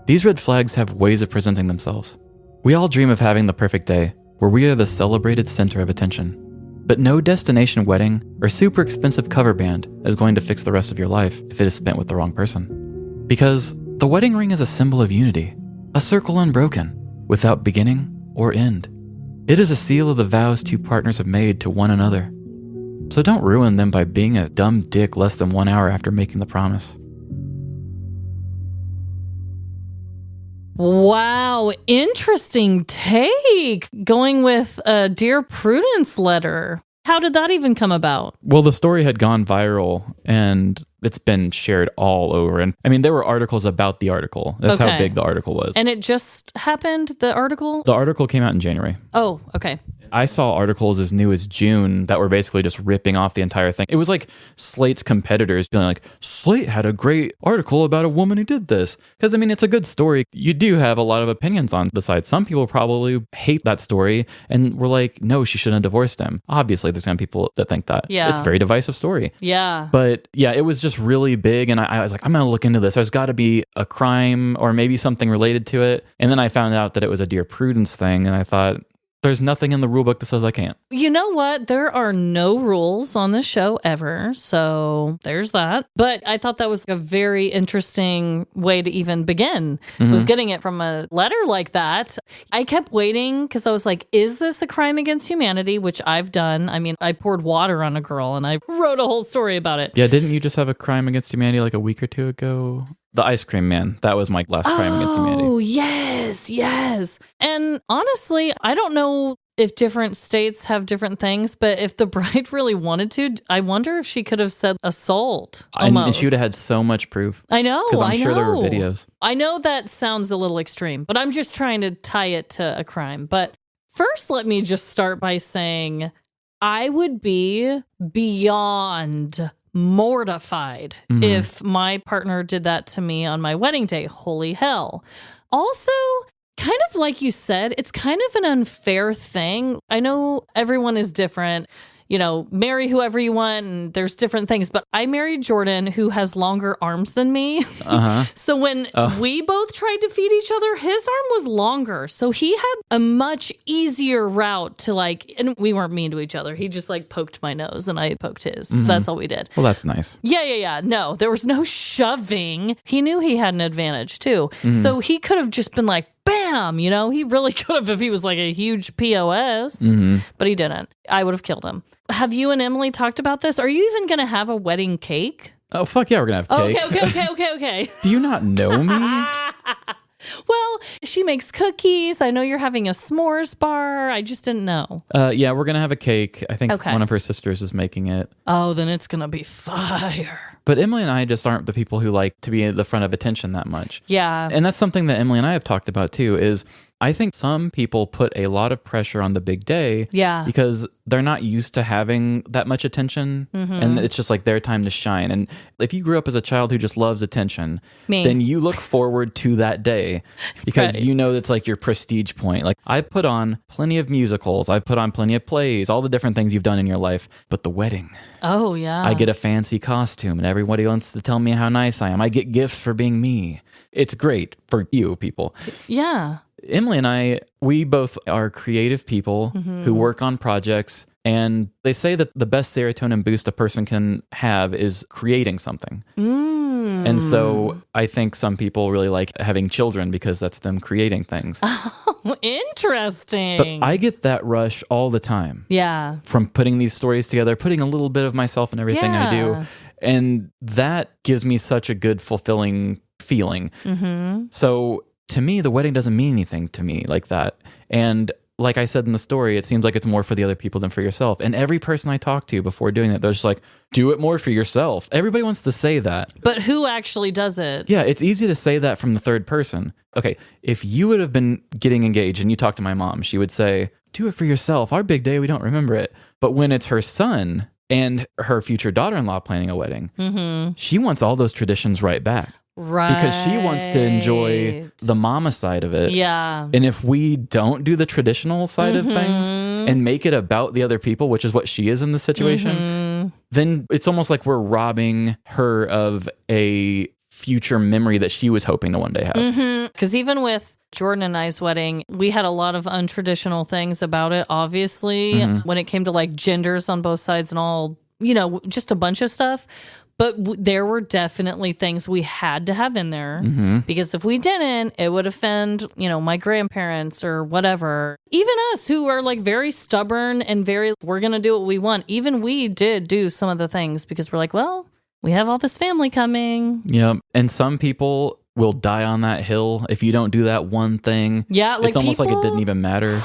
These red flags have ways of presenting themselves. We all dream of having the perfect day, where we are the celebrated center of attention. But no destination wedding or super expensive cover band is going to fix the rest of your life if it is spent with the wrong person. Because the wedding ring is a symbol of unity, a circle unbroken, without beginning or end. It is a seal of the vows two partners have made to one another. So don't ruin them by being a dumb dick less than 1 hour after making the promise. Wow, interesting take. Going with a Dear Prudence letter. How did that even come about? Well, the story had gone viral and it's been shared all over. And I mean, there were articles about the article. That's how big the article was. And it just happened, the article? The article came out in January. Oh, okay. I saw articles as new as June that were basically just ripping off the entire thing. It was like Slate's competitors being like, Slate had a great article about a woman who did this. Because, I mean, it's a good story. You do have a lot of opinions on the side. Some people probably hate that story and were like, no, she shouldn't have divorced him. Obviously, there's some people that think that. Yeah. It's a very divisive story. Yeah. But yeah, it was just really big. And I was like, I'm going to look into this. There's got to be a crime or maybe something related to it. And then I found out that it was a Dear Prudence thing. And I thought, there's nothing in the rule book that says I can't. You know what? There are no rules on this show ever. So there's that. But I thought that was a very interesting way to even begin, was getting it from a letter like that. I kept waiting because I was like, is this a crime against humanity? Which I've done. I mean, I poured water on a girl and I wrote a whole story about it. Yeah, didn't you just have a crime against humanity like a week or two ago? The ice cream man. That was my last crime against humanity. Oh, yes. And honestly, I don't know if different states have different things, but if the bride really wanted to, I wonder if she could have said assault. And she would have had so much proof. I know. Because I'm sure there were videos. I know that sounds a little extreme, but I'm just trying to tie it to a crime. But first, let me just start by saying I would be beyond mortified if my partner did that to me on my wedding day. Holy hell. Also, kind of like you said, it's kind of an unfair thing. I know everyone is different. You know, marry whoever you want, and there's different things. But I married Jordan, who has longer arms than me. So when we both tried to feed each other, his arm was longer. So he had a much easier route to like, and we weren't mean to each other. He just like poked my nose and I poked his. That's all we did. Well, that's nice. Yeah. No, there was no shoving. He knew he had an advantage too. So he could have just been like, bam, you know, he really could have if he was like a huge POS, but he didn't. I would have killed him. Have you and Emily talked about this? Are you even going to have a wedding cake? Oh, fuck yeah, we're going to have cake. Okay. Do you not know me? Well, she makes cookies. I know you're having a s'mores bar. I just didn't know. Yeah, we're going to have a cake. I think one of her sisters is making it. Oh, then it's going to be fire. But Emily and I just aren't the people who like to be at the front of attention that much. Yeah. And that's something that Emily and I have talked about too, is I think some people put a lot of pressure on the big day because they're not used to having that much attention and it's just like their time to shine. And if you grew up as a child who just loves attention, then you look forward to that day because you know it's like your prestige point. Like I put on plenty of musicals, I put on plenty of plays, all the different things you've done in your life, but the wedding. Oh, yeah. I get a fancy costume and everybody wants to tell me how nice I am. I get gifts for being me. It's great for you people. Yeah. Emily and I, we both are creative people who work on projects, and they say that the best serotonin boost a person can have is creating something. And so I think some people really like having children because that's them creating things. Oh, interesting. But I get that rush all the time. Yeah. From putting these stories together, putting a little bit of myself in everything I do. And that gives me such a good, fulfilling feeling. So to me, the wedding doesn't mean anything to me like that. And like I said in the story, it seems like it's more for the other people than for yourself. And every person I talk to before doing that, they're just like, do it more for yourself. Everybody wants to say that. But who actually does it? Yeah, it's easy to say that from the third person. Okay, if you would have been getting engaged and you talked to my mom, she would say, do it for yourself. Our big day, we don't remember it. But when it's her son and her future daughter-in-law planning a wedding, she wants all those traditions right back. Right. Because she wants to enjoy the mama side of it. Yeah. And if we don't do the traditional side of things and make it about the other people, which is what she is in the situation, then it's almost like we're robbing her of a future memory that she was hoping to one day have. Because even with Jordan and I's wedding, we had a lot of untraditional things about it, obviously, when it came to like genders on both sides and all, you know, just a bunch of stuff. But there were definitely things we had to have in there because if we didn't, it would offend, you know, my grandparents or whatever. Even us who are like very stubborn and we're going to do what we want. Even we did do some of the things because we're like, well, we have all this family coming. Yeah. And some people will die on that hill if you don't do that one thing. Yeah. Like it's almost like it didn't even matter.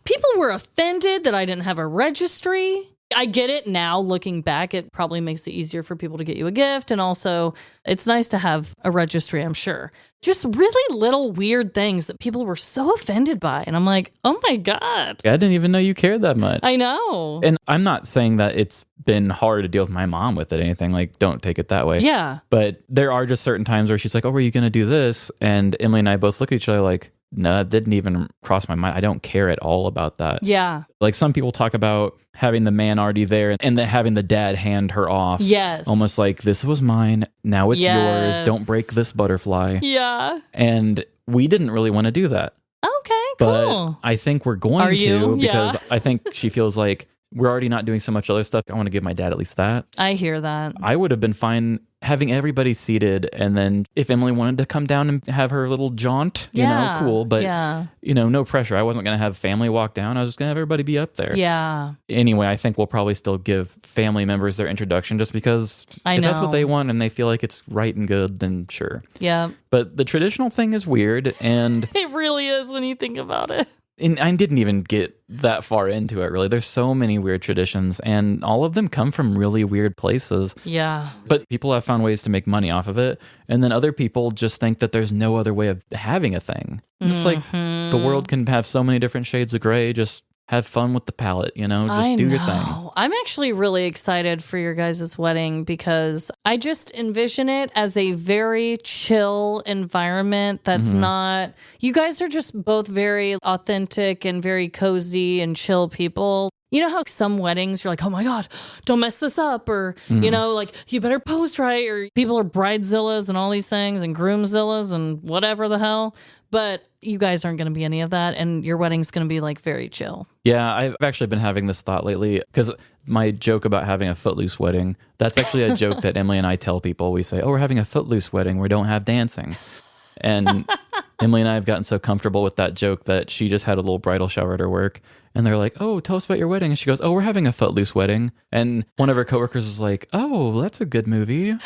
People were offended that I didn't have a registry. I get it now, looking back, it probably makes it easier for people to get you a gift. And also, it's nice to have a registry, I'm sure. Just really little weird things that people were so offended by. And I'm like, oh my God. I didn't even know you cared that much. I know. And I'm not saying that it's been hard to deal with my mom with it or anything. Like, don't take it that way. Yeah. But there are just certain times where she's like, oh, were you going to do this? And Emily and I both look at each other like, no, it didn't even cross my mind. I don't care at all about that. Yeah. Like some people talk about having the man already there and then having the dad hand her off. Yes. Almost like, this was mine. Now it's yours. Don't break this butterfly. Yeah. And we didn't really want to do that. Okay, But cool. I think we're going to because I think she feels like we're already not doing so much other stuff. I want to give my dad at least that. I hear that. I would have been fine having everybody seated, and then if Emily wanted to come down and have her little jaunt, you know, cool. But, you know, no pressure. I wasn't going to have family walk down. I was just going to have everybody be up there. Yeah. Anyway, I think we'll probably still give family members their introduction just because if that's what they want and they feel like it's right and good, then sure. Yeah. But the traditional thing is weird, and it really is when you think about it. And I didn't even get that far into it, really. There's so many weird traditions, and all of them come from really weird places. Yeah. But people have found ways to make money off of it, and then other people just think that there's no other way of having a thing. And it's like the world can have so many different shades of gray. Just have fun with the palette, just do your thing. I'm actually really excited for your guys' wedding because I just envision it as a very chill environment that's not... You guys are just both very authentic and very cozy and chill people. You know how some weddings, you're like, oh my God, don't mess this up. Or, you better post right. Or people are bridezillas and all these things and groomzillas and whatever the hell. But you guys aren't going to be any of that. And your wedding's going to be like very chill. Yeah, I've actually been having this thought lately because my joke about having a footloose wedding, that's actually a joke that Emily and I tell people. We say, we're having a footloose wedding. We don't have dancing. And Emily and I have gotten so comfortable with that joke that she just had a little bridal shower at her work. And they're like, oh, tell us about your wedding. And she goes, we're having a footloose wedding. And one of her coworkers was like, oh, that's a good movie.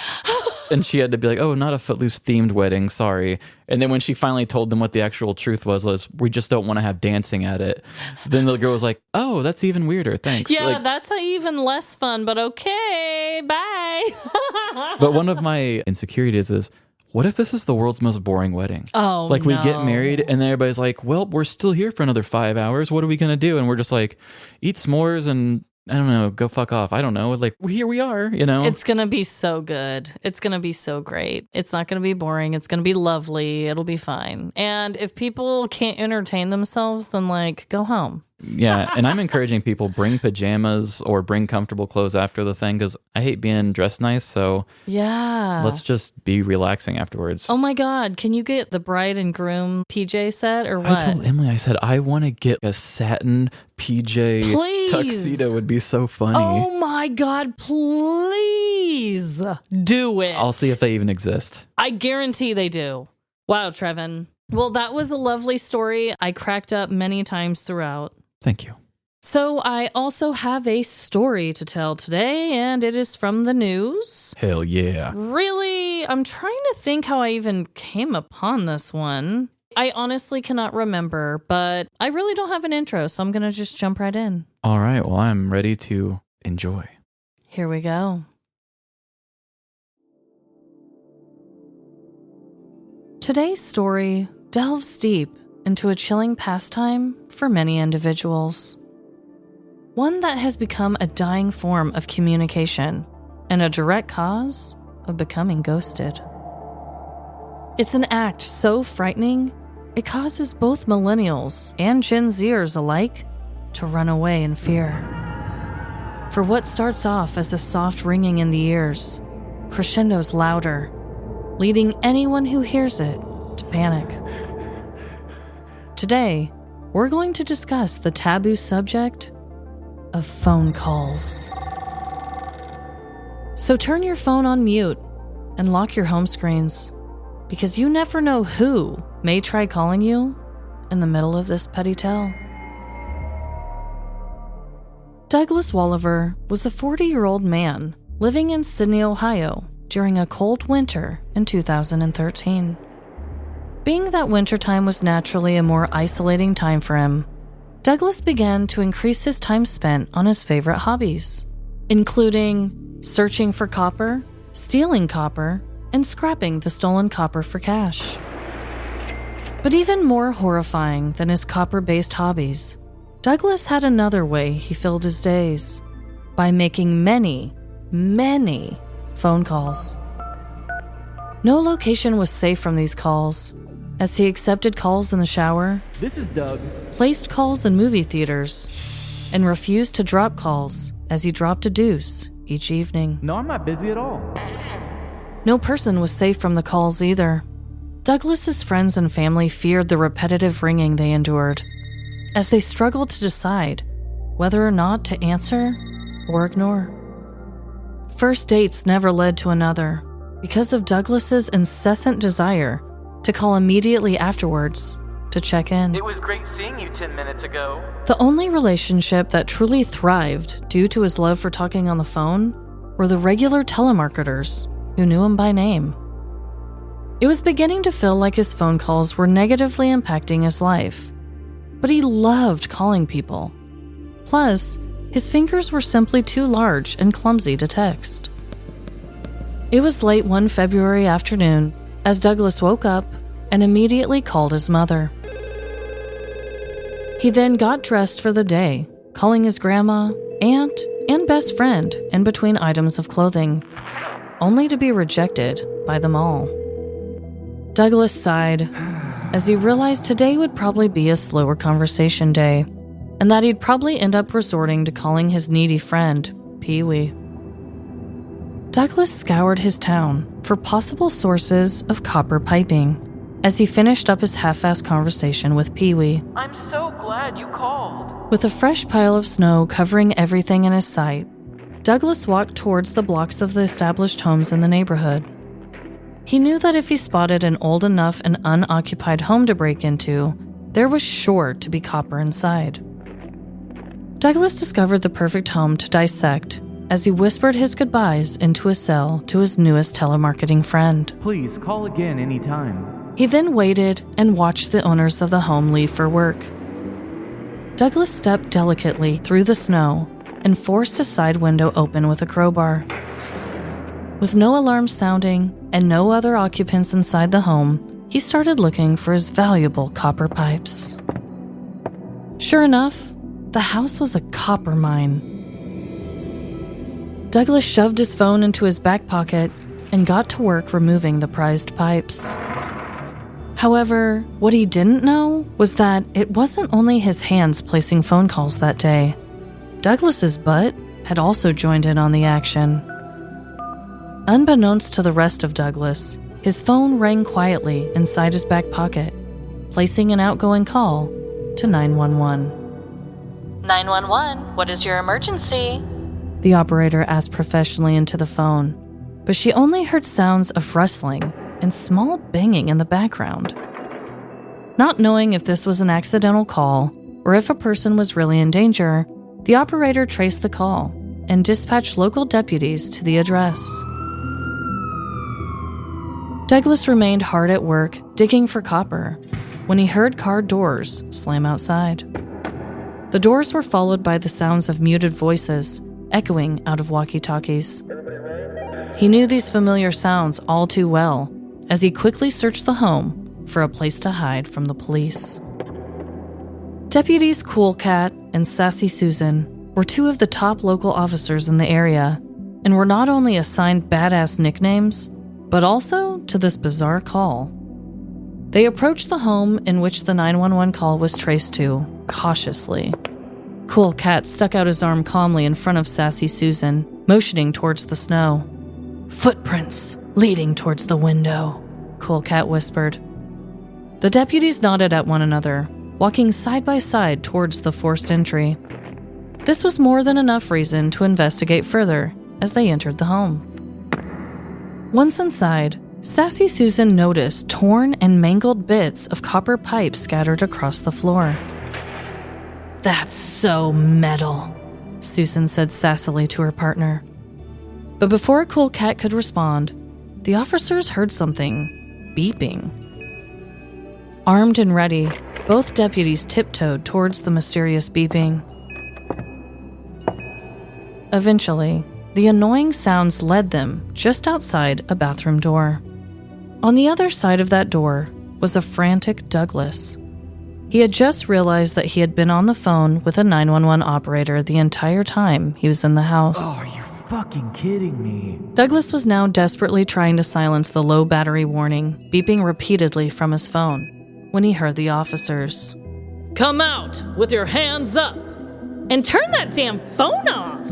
And she had to be like, oh, not a footloose themed wedding, sorry. And then when she finally told them what the actual truth was we just don't want to have dancing at it. Then the girl was like, oh, that's even weirder, thanks. Yeah, that's even less fun, but okay, bye. But one of my insecurities is, what if this is the world's most boring wedding? Oh, we get married and then everybody's like, well, we're still here for another 5 hours. What are we going to do? And we're just like, eat s'mores and I don't know, go fuck off. I don't know. Like, here we are, It's going to be so good. It's going to be so great. It's not going to be boring. It's going to be lovely. It'll be fine. And if people can't entertain themselves, then go home. Yeah, and I'm encouraging people, bring pajamas or bring comfortable clothes after the thing because I hate being dressed nice, so yeah, let's just be relaxing afterwards. Oh my God, can you get the bride and groom PJ set or what? I told Emily, I said, I want to get a satin PJ tuxedo. Would be so funny. Oh my God, please do it. I'll see if they even exist. I guarantee they do. Wow, Trevin. Well, that was a lovely story. I cracked up many times throughout. Thank you. So I also have a story to tell today, and it is from the news. Hell yeah. Really? I'm trying to think how I even came upon this one. I honestly cannot remember, but I really don't have an intro, so I'm going to just jump right in. All right. Well, I'm ready to enjoy. Here we go. Today's story delves deep into a chilling pastime for many individuals. One that has become a dying form of communication and a direct cause of becoming ghosted. It's an act so frightening, it causes both millennials and Gen Zers alike to run away in fear. For what starts off as a soft ringing in the ears, crescendos louder, leading anyone who hears it to panic. Today, we're going to discuss the taboo subject of phone calls. So turn your phone on mute and lock your home screens, because you never know who may try calling you in the middle of this petty tale. Douglas Walliver was a 40-year-old man living in Sydney, Ohio during a cold winter in 2013. Being that wintertime was naturally a more isolating time for him, Douglas began to increase his time spent on his favorite hobbies, including searching for copper, stealing copper, and scrapping the stolen copper for cash. But even more horrifying than his copper-based hobbies, Douglas had another way he filled his days, by making many, many phone calls. No location was safe from these calls, as he accepted calls in the shower, This is Doug. placed calls in movie theaters, and refused to drop calls as he dropped a deuce each evening. No, I'm not busy at all. No person was safe from the calls either. Douglas's friends and family feared the repetitive ringing they endured, as they struggled to decide whether or not to answer or ignore. First dates never led to another because of Douglas's incessant desire to call immediately afterwards to check in. It was great seeing you 10 minutes ago. The only relationship that truly thrived due to his love for talking on the phone were the regular telemarketers who knew him by name. It was beginning to feel like his phone calls were negatively impacting his life, but he loved calling people. Plus, his fingers were simply too large and clumsy to text. It was late one February afternoon as Douglas woke up and immediately called his mother. He then got dressed for the day, calling his grandma, aunt, and best friend in between items of clothing, only to be rejected by them all. Douglas sighed as he realized today would probably be a slower conversation day, and that he'd probably end up resorting to calling his needy friend Pee-wee. Douglas scoured his town for possible sources of copper piping as he finished up his half-assed conversation with Pee-wee. I'm so glad you called. With a fresh pile of snow covering everything in his sight, Douglas walked towards the blocks of the established homes in the neighborhood. He knew that if he spotted an old enough and unoccupied home to break into, there was sure to be copper inside. Douglas discovered the perfect home to dissect as he whispered his goodbyes into a cell to his newest telemarketing friend. Please call again anytime. He then waited and watched the owners of the home leave for work. Douglas stepped delicately through the snow and forced a side window open with a crowbar. With no alarm sounding and no other occupants inside the home, he started looking for his valuable copper pipes. Sure enough, the house was a copper mine. Douglas shoved his phone into his back pocket and got to work removing the prized pipes. However, what he didn't know was that it wasn't only his hands placing phone calls that day. Douglas's butt had also joined in on the action. Unbeknownst to the rest of Douglas, his phone rang quietly inside his back pocket, placing an outgoing call to 911. 911, what is your emergency? The operator asked professionally into the phone, but she only heard sounds of rustling and small banging in the background. Not knowing if this was an accidental call or if a person was really in danger, the operator traced the call and dispatched local deputies to the address. Douglas remained hard at work, digging for copper, when he heard car doors slam outside. The doors were followed by the sounds of muted voices echoing out of walkie-talkies. He knew these familiar sounds all too well as he quickly searched the home for a place to hide from the police. Deputies Cool Cat and Sassy Susan were two of the top local officers in the area and were not only assigned badass nicknames, but also to this bizarre call. They approached the home in which the 911 call was traced to, cautiously. Cool Cat stuck out his arm calmly in front of Sassy Susan, motioning towards the snow. Footprints leading towards the window, Cool Cat whispered. The deputies nodded at one another, walking side by side towards the forced entry. This was more than enough reason to investigate further as they entered the home. Once inside, Sassy Susan noticed torn and mangled bits of copper pipe scattered across the floor. That's so metal, Susan said sassily to her partner. But before Cool Cat could respond, the officers heard something beeping. Armed and ready, both deputies tiptoed towards the mysterious beeping. Eventually, the annoying sounds led them just outside a bathroom door. On the other side of that door was a frantic Douglas. He had just realized that he had been on the phone with a 911 operator the entire time he was in the house. Oh, are you fucking kidding me? Douglas was now desperately trying to silence the low battery warning, beeping repeatedly from his phone, when he heard the officers. Come out with your hands up and turn that damn phone off.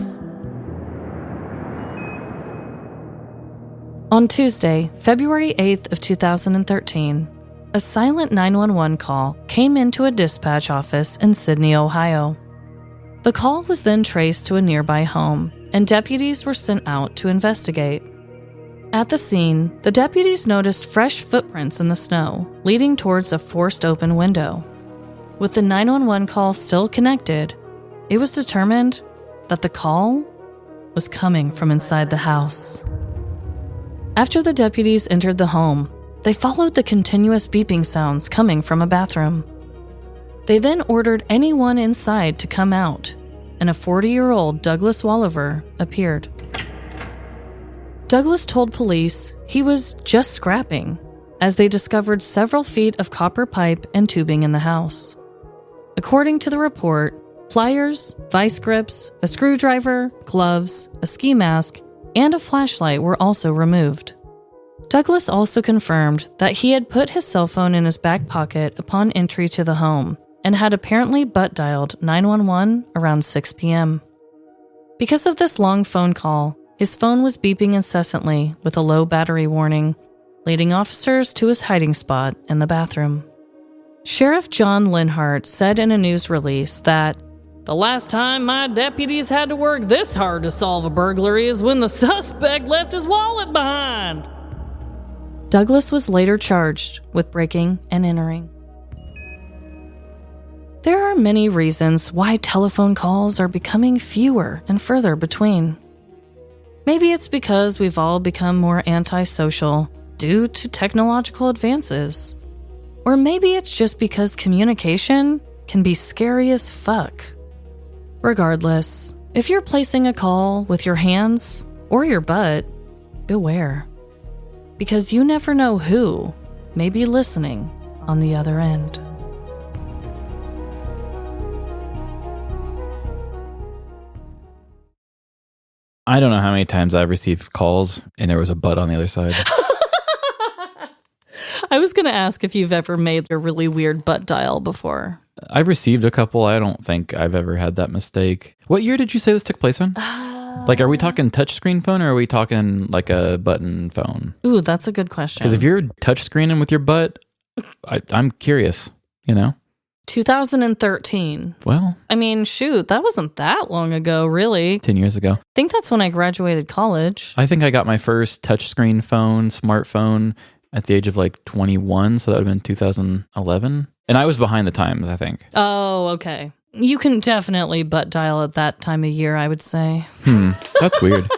On Tuesday, February 8th of 2013, a silent 911 call came into a dispatch office in Sydney, Ohio. The call was then traced to a nearby home, and deputies were sent out to investigate. At the scene, the deputies noticed fresh footprints in the snow, leading towards a forced open window. With the 911 call still connected, it was determined that the call was coming from inside the house. After the deputies entered the home, they followed the continuous beeping sounds coming from a bathroom. They then ordered anyone inside to come out, and a 40-year-old Douglas Walliver appeared. Douglas told police he was just scrapping, as they discovered several feet of copper pipe and tubing in the house. According to the report, pliers, vice grips, a screwdriver, gloves, a ski mask, and a flashlight were also removed. Douglas also confirmed that he had put his cell phone in his back pocket upon entry to the home and had apparently butt dialed 911 around 6 p.m. Because of this long phone call, his phone was beeping incessantly with a low battery warning, leading officers to his hiding spot in the bathroom. Sheriff John Linhart said in a news release that The last time my deputies had to work this hard to solve a burglary is when the suspect left his wallet behind. Douglas was later charged with breaking and entering. There are many reasons why telephone calls are becoming fewer and further between. Maybe it's because we've all become more antisocial due to technological advances. Or maybe it's just because communication can be scary as fuck. Regardless, if you're placing a call with your hands or your butt, beware. Because you never know who may be listening on the other end. I don't know how many times I've received calls and there was a butt on the other side. I was going to ask if you've ever made a really weird butt dial before. I've received a couple. I don't think I've ever had that mistake. What year did you say this took place in? Like, are we talking touchscreen phone or are we talking like a button phone? Ooh, that's a good question. Because if you're touchscreening with your butt, I'm curious, 2013. Well, I mean, shoot, that wasn't that long ago, really. 10 years ago. I think that's when I graduated college. I think I got my first touchscreen phone, smartphone, at the age of like 21. So that would have been 2011. And I was behind the times, I think. Oh, okay. You can definitely butt dial at that time of year, I would say. That's weird.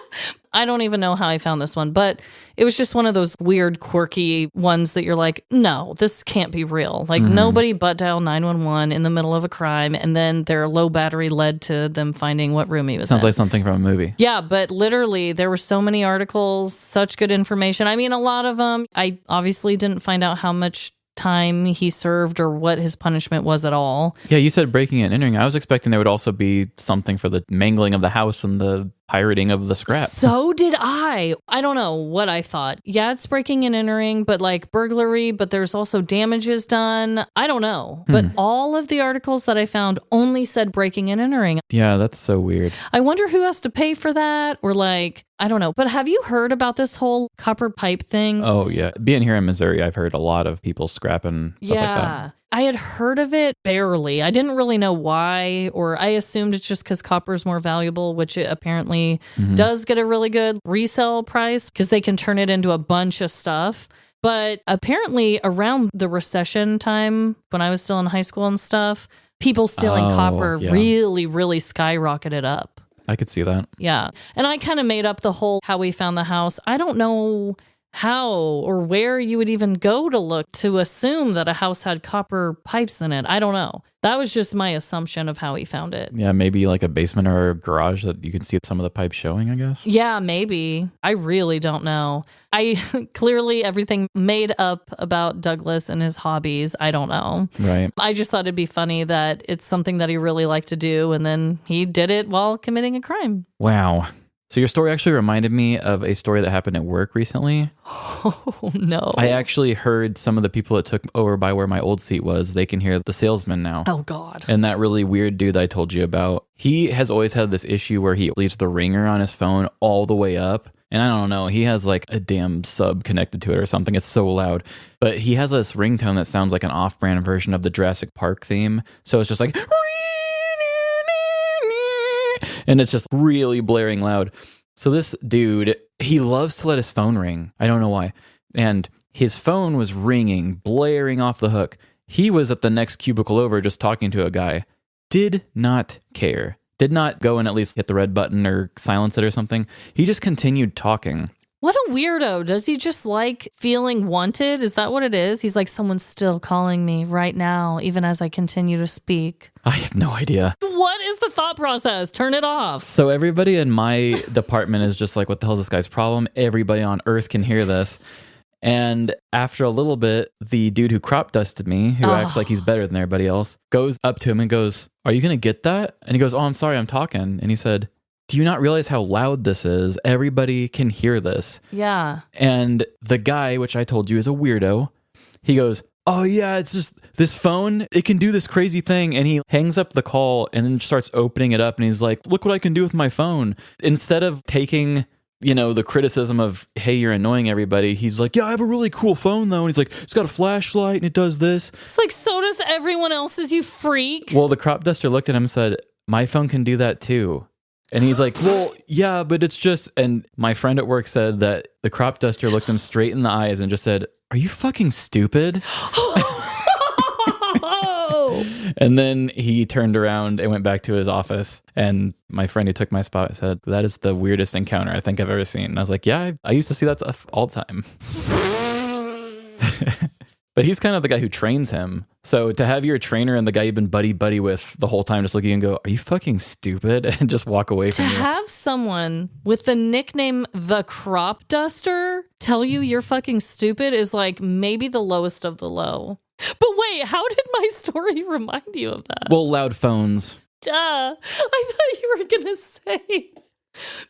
I don't even know how I found this one, but it was just one of those weird, quirky ones that you're like, no, this can't be real. Like, nobody butt dial 911 in the middle of a crime, and then their low battery led to them finding what room he was Sounds in. like something from a movie. Yeah, but literally, there were so many articles, such good information. I mean, a lot of them, I obviously didn't find out how much time he served or what his punishment was at all. Yeah, you said breaking and entering. I was expecting there would also be something for the mangling of the house and the pirating of the scrap. So did I. I don't know what I thought. Yeah, it's breaking and entering, but like burglary, but there's also damages done. I don't know. But all of the articles that I found only said breaking and entering. Yeah, that's so weird. I wonder who has to pay for that, or like, I don't know. But have you heard about this whole copper pipe thing? Oh, yeah. Being here in Missouri, I've heard a lot of people scrapping stuff like that. I had heard of it barely. I didn't really know why, or I assumed it's just because copper is more valuable, which it apparently does get a really good resale price because they can turn it into a bunch of stuff. But apparently around the recession time, when I was still in high school and stuff, people stealing copper really, really skyrocketed up. I could see that. Yeah. And I kind of made up the whole how we found the house. I don't know how or where you would even go to look to assume that a house had copper pipes in it. I don't know. That was just my assumption of how he found it. Yeah, maybe like a basement or a garage that you can see some of the pipes showing, I guess. Yeah, maybe. I really don't know. I clearly everything made up about Douglas and his hobbies. I don't know. Right. I just thought it'd be funny that it's something that he really liked to do, and then he did it while committing a crime. Wow. So your story actually reminded me of a story that happened at work recently. Oh, no. I actually heard some of the people that took over by where my old seat was, they can hear the salesman now. Oh, God. And that really weird dude that I told you about, he has always had this issue where he leaves the ringer on his phone all the way up. And I don't know, he has like a damn sub connected to it or something. It's so loud. But he has this ringtone that sounds like an off-brand version of the Jurassic Park theme. So it's just like... and it's just really blaring loud. So this dude, he loves to let his phone ring. I don't know why. And his phone was ringing, blaring off the hook. He was at the next cubicle over just talking to a guy. Did not care. Did not go and at least hit the red button or silence it or something. He just continued talking. What a weirdo. Does he just like feeling wanted? Is that what it is? He's like, someone's still calling me right now, even as I continue to speak. I have no idea. What is the thought process? Turn it off. So everybody in my department is just like, what the hell is this guy's problem? Everybody on earth can hear this. And after a little bit, the dude who crop dusted me, who acts like he's better than everybody else, goes up to him and goes, "Are you going to get that?" And he goes, "Oh, I'm sorry, I'm talking." And he said, "Do you not realize how loud this is? Everybody can hear this." Yeah. And the guy, which I told you is a weirdo, he goes, "Oh yeah, it's just this phone, it can do this crazy thing." And he hangs up the call and then starts opening it up and he's like, "Look what I can do with my phone." Instead of taking, the criticism of, "Hey, you're annoying everybody," he's like, "Yeah, I have a really cool phone though." And he's like, "It's got a flashlight and it does this." It's like, so does everyone else's, you freak. Well, the crop duster looked at him and said, "My phone can do that too." And he's like, "Well, yeah, but it's just," and my friend at work said that the crop duster looked him straight in the eyes and just said, "Are you fucking stupid?" And then he turned around and went back to his office. And my friend who took my spot said, "That is the weirdest encounter I think I've ever seen." And I was like, "Yeah, I used to see that stuff all the time." But he's kind of the guy who trains him. So to have your trainer and the guy you've been buddy with the whole time just look at you and go, "Are you fucking stupid?" and just walk away from you. To have someone with the nickname The Crop Duster tell you you're fucking stupid is like maybe the lowest of the low. But wait, how did my story remind you of that? Well, loud phones. Duh. I thought you were going to say...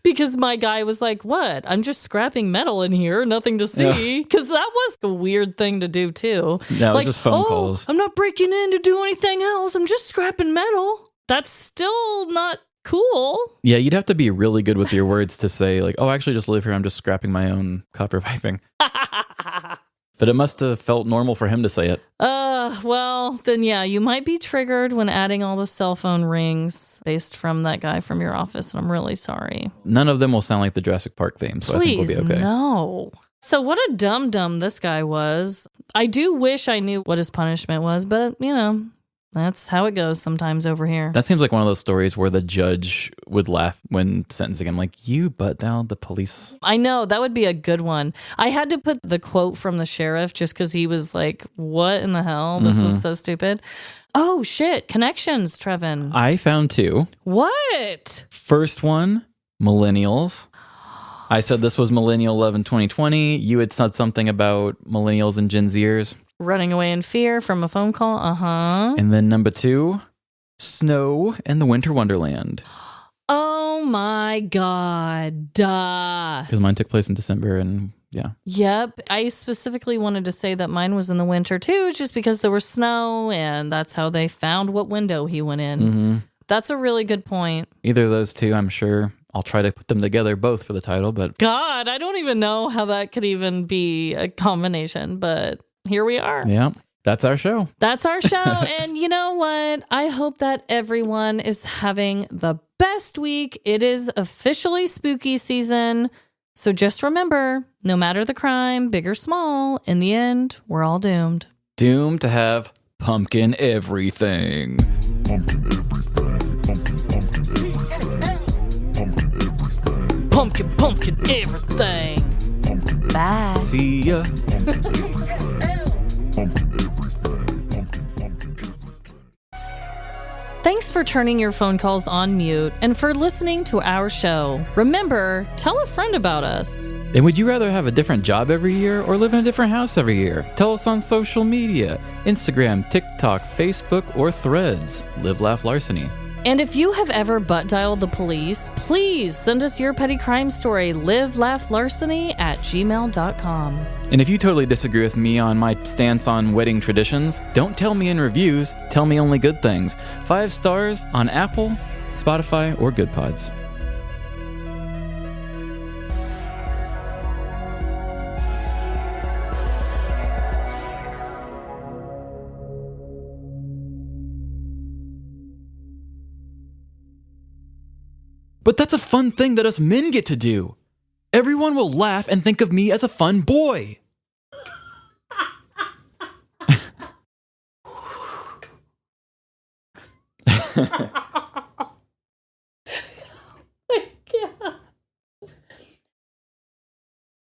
Because my guy was like, "What? I'm just scrapping metal in here, nothing to see." Because that was a weird thing to do too. No, it was just phone calls. I'm not breaking in to do anything else. I'm just scrapping metal. That's still not cool. Yeah, you'd have to be really good with your words to say like, "Oh, I actually just live here. I'm just scrapping my own copper piping." But it must have felt normal for him to say it. Well, then yeah, you might be triggered when adding all the cell phone rings based from that guy from your office, and I'm really sorry. None of them will sound like the Jurassic Park theme, so Please, I think we'll be okay. No. So what a dum-dum this guy was. I do wish I knew what his punishment was, but, that's how it goes sometimes over here. That seems like one of those stories where the judge would laugh when sentencing him, like, "You butt down the police." I know, that would be a good one. I had to put the quote from the sheriff just because he was like, "What in the hell? This was so stupid." Oh, shit. Connections, Trevin. I found two. What? First one, millennials. I said this was millennial love in 2020. You had said something about millennials and Gen Zers. Running away in fear from a phone call. Uh-huh. And then number two, snow and the winter wonderland. Oh my God. Duh. Because mine took place in December and yeah. Yep. I specifically wanted to say that mine was in the winter too, just because there was snow and that's how they found what window he went in. Mm-hmm. That's a really good point. Either of those two, I'm sure. I'll try to put them together both for the title, but... God, I don't even know how that could even be a combination, but here we are. Yeah, that's our show. That's our show. And you know what? I hope that everyone is having the best week. It is officially spooky season. So just remember, no matter the crime, big or small, in the end, we're all doomed. Doomed to have pumpkin everything. Pumpkin everything. Bye. See ya. Thanks for turning your phone calls on mute and for listening to our show. Remember, tell a friend about us. And would you rather have a different job every year or live in a different house every year? Tell us on social media, Instagram, TikTok, Facebook, or Threads. Live, Laugh, Larceny. And if you have ever butt dialed the police, please send us your petty crime story, livelaughlarceny@gmail.com. And if you totally disagree with me on my stance on wedding traditions, don't tell me in reviews, tell me only good things. 5 stars on Apple, Spotify, or Good Pods. But that's a fun thing that us men get to do. Everyone will laugh and think of me as a fun boy.